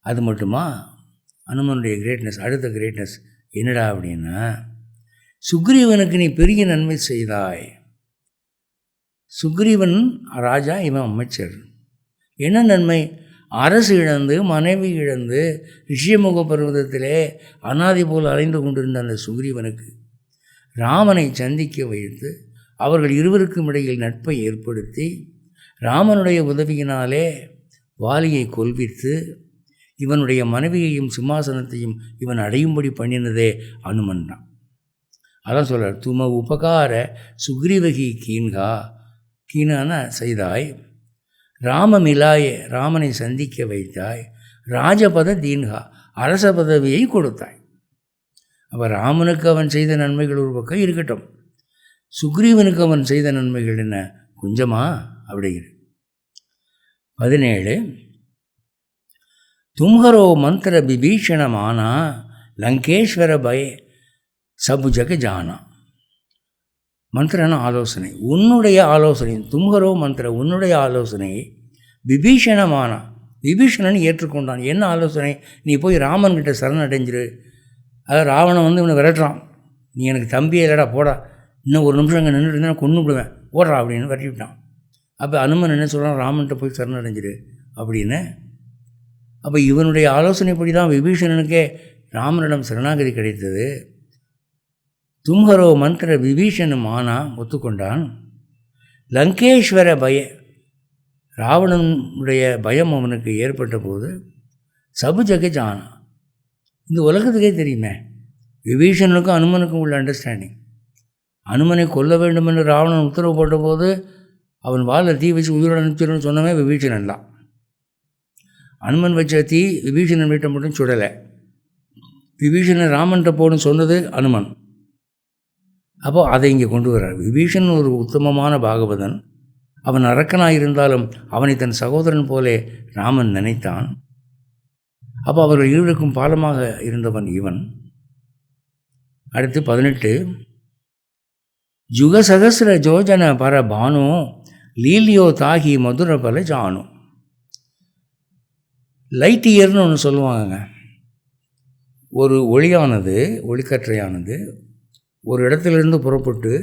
அது மட்டுமா அனுமனுடைய கிரேட்னஸ்? அடுத்த கிரேட்னஸ் என்னடா அப்படின்னா, சுக்ரீவனுக்கு நீ பெரிய நன்மை செய்தாய். சுக்ரீவன் ராஜா, இவன் அமைச்சர். என்ன நன்மை? அரசு இழந்து மனைவி இழந்து ரிஷியமுக பர்வதத்திலே அனாதி போல் அலைந்து கொண்டிருந்த அந்த சுக்ரீவனுக்கு ராமனை சந்திக்க வைத்து அவர்கள் இருவருக்கும் இடையில் நட்பை ஏற்படுத்தி ராமனுடைய உதவியினாலே வாலியை கொல்வித்து இவனுடைய மனைவியையும் சிம்மாசனத்தையும் இவன் அடையும்படி பண்ணினதே அனுமன் தான். அதான் சொல்கிறார், தும உபகார சுக்ரீவகி கீன்கா. கீனான செய்தாய், ராமமிலாய ராமனை சந்திக்க வைத்தாய், ராஜபத தீன்கா அரச பதவியை கொடுத்தாய். அப்போ ராமனுக்கு அவன் செய்த நன்மைகள் ஒரு பக்கம் இருக்கட்டும், சுக்ரீவனுக்கு அவன் செய்த நன்மைகள் என்ன கொஞ்சமா அப்படிங்கிற. 17 தும்ஹரோ மந்திர விபீஷணமானா லங்கேஸ்வர பய சபு ஜக ஜானா. மந்திரன ஆலோசனை, உன்னுடைய ஆலோசனை, தும்ஹரோ மந்திர உன்னுடைய ஆலோசனை விபீஷணமானா, விபீஷணன் ஏற்றுக்கொண்டான். என்ன ஆலோசனை? நீ போய் ராமன்கிட்ட சரணடைஞ்சிரு. அதாவது ராவணன் இவனை விரட்டுறான், நீ எனக்கு தம்பியே இல்லடா போடா, இன்னும் ஒரு நிமிஷம் அங்கே நின்றுட்டு இருந்தால் கொண்டு விடுவேன், ஓடுறா அப்படின்னு விரட்டி விட்டான். அப்போ அனுமன் என்ன சொல்கிறான்? ராமன்கிட்ட போய் சரணடைஞ்சிரு அப்படின்னு. அப்போ இவனுடைய ஆலோசனைப்படி தான் விபீஷணனுக்கே ராமனிடம் சரணாகதி கிடைத்தது. தும்ஹரோ மந்திர விபீஷணம் ஆனா ஒத்துக்கொண்டான். லங்கேஸ்வர பய ராவணனுடைய பயம் அவனுக்கு ஏற்பட்ட போது சபு ஜகஜ் ஆனா, இந்த உலகத்துக்கே தெரியுமே விபீஷணனுக்கும் அனுமனுக்கும் உள்ள அண்டர்ஸ்டாண்டிங். அனுமனை கொல்ல வேண்டும் என்று ராவணன் உத்தரவு போட்ட போது அவன் வாழை தீ வச்சு உயிரோடு அனுப்பிச்சிடணும்னு சொன்னவே விபீஷணன் தான். அனுமன் வச்ச தீ விபீஷணன் வீட்டை மட்டும் சுடலை. விபீஷணன் ராமன்கிட்ட போகணும்னு சொன்னது அனுமன். அப்போது அதை இங்கே கொண்டு வர்றார். விபீஷணன் ஒரு உத்தமமான பாகவதன். அவன் அரக்கனாக இருந்தாலும் அவனை தன் சகோதரன் போலே ராமன் நினைத்தான். அப்போ அவர்கள் இருவருக்கும் பாலமாக இருந்தவன் இவன். அடுத்து 18 ஜுக சகசிர ஜோஜன பர பானு லீலியோ தாகி மதுர பல ஜானு. லைட் இயர்னு ஒன்று சொல்லுவாங்க. ஒரு ஒளியானது, ஒளிக்கற்றையானது ஒரு இடத்துலேருந்து புறப்பட்டு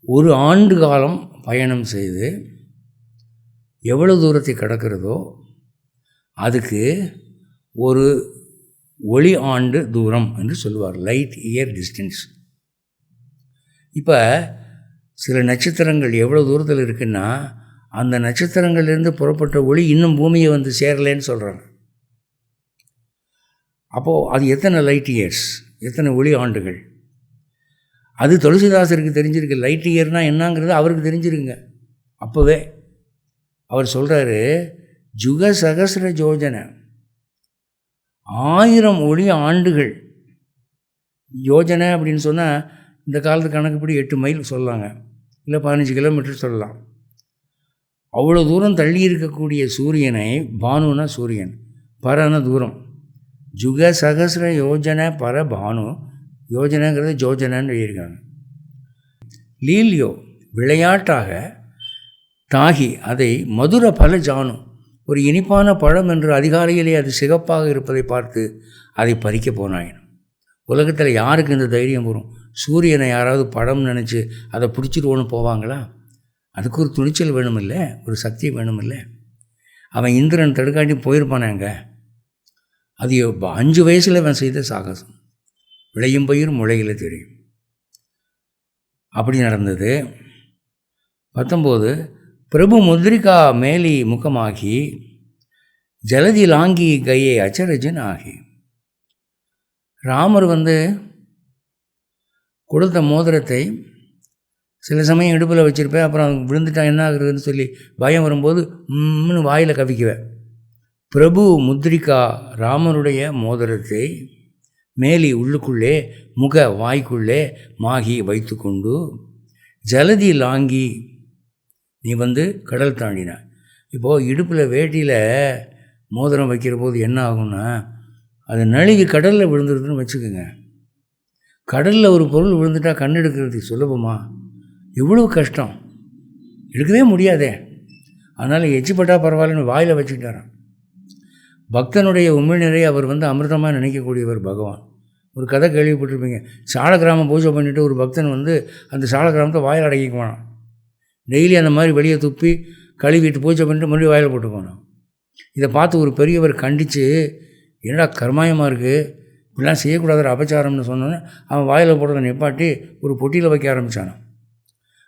ஒரு ஆண்டு காலம் பயணம் செய்து எவ்வளோ தூரத்தை கடக்கிறதோ அதுக்கு ஒரு ஒளி ஆண்டு தூரம் என்று சொல்லுவார். Light year distance. இப்போ சில நட்சத்திரங்கள் எவ்வளோ தூரத்தில் இருக்குன்னா அந்த நட்சத்திரங்கள்லேருந்து புறப்பட்ட ஒளி இன்னும் பூமியை வந்து சேரலைன்னு சொல்கிறாங்க. அப்போது அது எத்தனை லைட் இயர்ஸ், எத்தனை ஒளி ஆண்டுகள்? அது துளசிதாசருக்கு தெரிஞ்சிருக்கு. லைட் இயர்னால் என்னங்கிறது அவருக்கு தெரிஞ்சிருங்க. அப்போவே அவர் சொல்கிறாரு, ஜுக சகசிர ஜோஜனை, 1000 ஒளி ஆண்டுகள். யோஜனை அப்படின்னு சொன்னால் இந்த காலத்து கணக்குப்படி 8 மைல் சொல்லலாங்க, இல்லை 15 கிலோமீட்டர் சொல்லலாம். அவ்வளோ தூரம் தள்ளி இருக்கக்கூடிய சூரியனை, பானுனா சூரியன், பரன தூரம், ஜுக சகசிர யோஜனை பர பானு, யோஜனைங்கிறது ஜோஜனைன்னு எழுதியிருக்காங்க. லீலியோ விளையாட்டாக, தாகி அதை மதுர பல ஜானு, ஒரு இனிப்பான பழம் என்று அதிகாலையிலே அது சிகப்பாக இருப்பதை பார்த்து அதை பறிக்க போனாயினும். உலகத்தில் யாருக்கு இந்த தைரியம் வரும்? சூரியனை யாராவது பழம் நினச்சி அதை பிடிச்சிடுவோன்னு போவாங்களா? அதுக்கு ஒரு துணிச்சல் வேணுமில்ல, ஒரு சக்தி வேணுமில்ல. அவன் இந்திரன் தடுக்காட்டி போயிருப்பானாங்க. அது 5 வயசில் அவன் செய்த சாகசம். விளையும் பயிர் முளையில் தெரியும். அப்படி நடந்தது. 19 பிரபு முத்ரிகா மேலி முகமாகி ஜலதி லாங்கி கையை அச்சரஜன் ஆகி. ராமர் கொடுத்த மோதிரத்தை சில சமயம் இடுப்பில் வச்சுருப்பேன். அப்புறம் விழுந்துட்டா என்ன ஆகுறதுன்னு சொல்லி பயம் வரும்போது வாயில் கவிக்குவேன். பிரபு முத்ரிகா ராமனுடைய மோதிரத்தை மேலி உள்ளுக்குள்ளே, முக வாய்க்குள்ளே மாகி வைத்து கொண்டு, ஜலதி லாங்கி நீ கடல் தாண்டின. இப்போது இடுப்பில் வேட்டியில் மோதிரம் வைக்கிற போது என்ன ஆகும்னா அது நழுவி கடலில் விழுந்துருதுன்னு வச்சுக்கோங்க. கடலில் ஒரு பொருள் விழுந்துட்டால் கண் எடுக்கிறது சுலபமா? எவ்வளோ கஷ்டம், எடுக்கவே முடியாதே. அதனால் எச்சிப்பட்டா பரவாயில்லன்னு வாயில் வச்சுக்கிட்டாரான். பக்தனுடைய உண்மையினரை அவர் அமிர்தமாக நினைக்கக்கூடியவர் பகவான். ஒரு கதை கேள்விப்பட்டிருப்பீங்க. சால கிராமம் பூஜை பண்ணிவிட்டு ஒரு பக்தன் அந்த சால கிராமத்தை வாயில் அடக்கிக்குவானான். டெய்லி அந்த மாதிரி வெளியே துப்பி கழுவிட்டு பூஜை பண்ணிட்டு மறுபடியும் வாயில் போட்டுக்குவானான். இதை பார்த்து ஒரு பெரியவர் கண்டித்து, என்னடா கர்மாயமாக இருக்குது, இப்படிலாம் செய்யக்கூடாது அபச்சாரம்னு சொன்னோன்னே அவன் வாயில் போடுறதை நிப்பாட்டி ஒரு பொட்டியில் வைக்க ஆரம்பித்தானான்.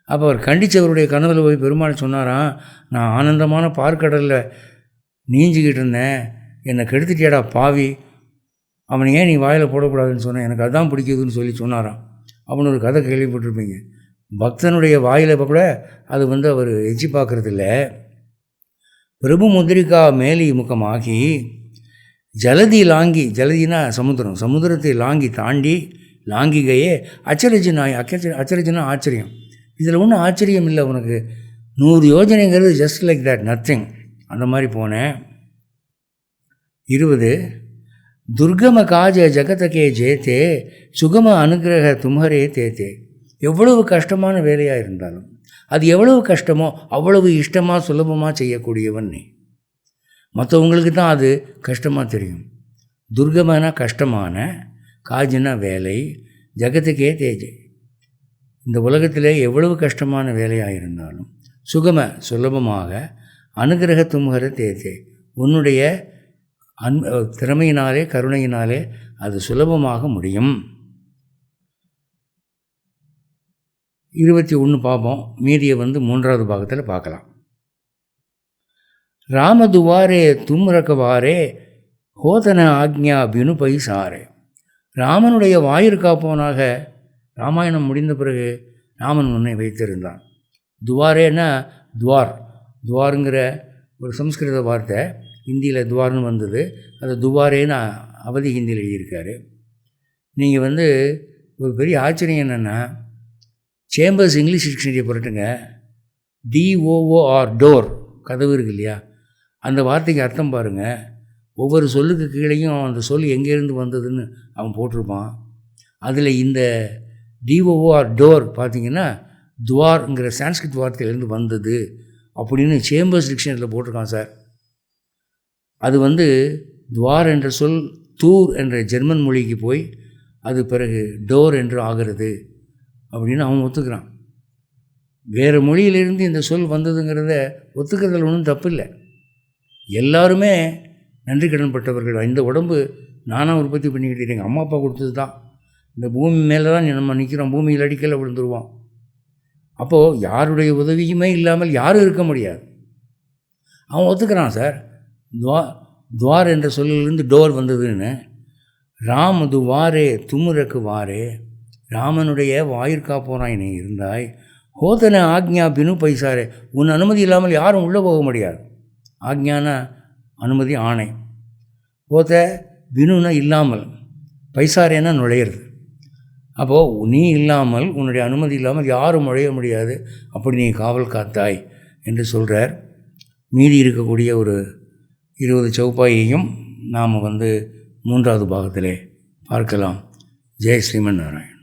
அப்போ அவர் கண்டித்தவருடைய கனவில் போய் பெருமாள் சொன்னாராம், நான் ஆனந்தமான பார்க்கடலில் நீஞ்சிக்கிட்டு இருந்தேன், என்னை கெடுத்துட்டியாடா பாவி, அவனை ஏன் நீ வாயில் போடக்கூடாதுன்னு சொன்னேன், எனக்கு அதுதான் பிடிக்குதுன்னு சொல்லி சொன்னாராம். அப்படின்னு ஒரு கதை கேள்விப்பட்டிருப்பீங்க. பக்தனுடைய வாயில் கூட அது அவர் எச்சி பார்க்குறதில்ல. பிரபு முத்ரிகா மேலி முகமாகி ஜலதி லாங்கி, ஜலதினா சமுத்திரம், சமுத்திரத்தை லாங்கி தாண்டி, லாங்கிகையே அச்சரஜனாய், அச்சரஜனா ஆச்சரியம். இதில் ஒன்றும் ஆச்சரியம் இல்லை உனக்கு, 100 யோஜனைங்கிறது ஜஸ்ட் லைக் தட், நத்திங். அந்த மாதிரி போனேன். 20 துர்கம காஜ ஜகதகே ஜேத்தே சுகம அனுகிரக தும்ஹரே தேத்தே. எவ்வளவு கஷ்டமான வேலையாக இருந்தாலும் அது எவ்வளவு கஷ்டமோ அவ்வளவு இஷ்டமாக சுலபமாக செய்யக்கூடியவன் நீ. மற்றவங்களுக்கு தான் அது கஷ்டமாக தெரியும். துர்கமனா கஷ்டமான, காஜினா வேலை, ஜகத்துக்கே தேஜே, இந்த உலகத்தில் எவ்வளவு கஷ்டமான வேலையாக இருந்தாலும் சுகம சுலபமாக, அனுகிரக தும்ஹர தேத்தே, உன்னுடைய திறமையினாலே கருணையினாலே அது சுலபமாக முடியும். 21 பார்ப்போம். மீதியை 3வது பாகத்தில் பார்க்கலாம். ராமதுவாரே தும்ரகவாரே ஹோதன ஆக்ஞா பினுபை சாரே. ராமனுடைய வாயிற்காப்பவனாக ராமாயணம் முடிந்த பிறகு ராமன் உன்னை வைத்திருந்தான். துவாரேன்னா துவார், துவாருங்கிற ஒரு சம்ஸ்கிருத வார்த்தை, ஹிந்தியில் துவார்னு வந்தது, அது துவாரேன்னு அவதி ஹிந்தியில் எழுதியிருக்காரு. நீங்கள் வந்து ஒரு பெரிய ஆச்சரியம் என்னென்னா, சேம்பர்ஸ் இங்கிலீஷ் டிக்ஷனரியை புரட்டுங்க, DOOR டோர், கதவு இருக்கு இல்லையா, அந்த வார்த்தைக்கு அர்த்தம் பாருங்கள். ஒவ்வொரு சொல்லுக்கு கீழேயும் அந்த சொல் எங்கேருந்து வந்ததுன்னு அவன் போட்டிருப்பான். அதில் இந்த DOOR டோர் பார்த்திங்கன்னா துவார்ங்கிற சான்ஸ்கிரிட் வார்த்தையிலேருந்து வந்தது அப்படின்னு சேம்பர்ஸ் டிக்ஷனரியில் போட்டிருக்கான் சார். அது வந்து துவார் என்ற சொல் தூர் என்ற ஜெர்மன் மொழிக்கு போய் அது பிறகு டோர் என்று ஆகிறது அப்படின்னு அவன் ஒத்துக்கிறான். வேறு மொழியிலிருந்து இந்த சொல் வந்ததுங்கிறத ஒத்துக்கிறதுல ஒன்றும் தப்பு இல்லை. எல்லாருமே நன்றி கடன் பட்டவர்கள். இந்த உடம்பு நானாக உற்பத்தி பண்ணிக்கிட்டு எங்கள் அம்மா அப்பா கொடுத்தது தான். இந்த பூமி மேலே தான் நம்ம நிற்கிறோம், பூமியில் அடிக்கலை விழுந்துருவோம். அப்போது யாருடைய உதவியுமே இல்லாமல் யாரும் இருக்க முடியாது. அவன் ஒத்துக்கிறான் சார். துவார் என்ற சொல்லிலிருந்து டோர் வந்ததுன்னு. ராம் துவாரே துமுரக்கு வாரே, ராமனுடைய வாயிற்கா போனாய் நீ இருந்தாய், ஹோதன ஆக்ஞா பினு பைசாரே, உன் அனுமதி இல்லாமல் யாரும் உள்ளே போக முடியாது. ஆக்ஞான அனுமதி, ஆணை. ஹோத பினுனா இல்லாமல், பைசாரேனா நுழையிறது. அப்போது நீ இல்லாமல், உன்னுடைய அனுமதி இல்லாமல் யாரும் நுழைய முடியாது, அப்படி நீ காவல் காத்தாய் என்று சொல்கிறார். மீதி இருக்கக்கூடிய ஒரு 20 சௌப்பாயையும் நாம் வந்து 3வது பாகத்திலே பார்க்கலாம். ஜெய் ஸ்ரீமன் நாராயண்.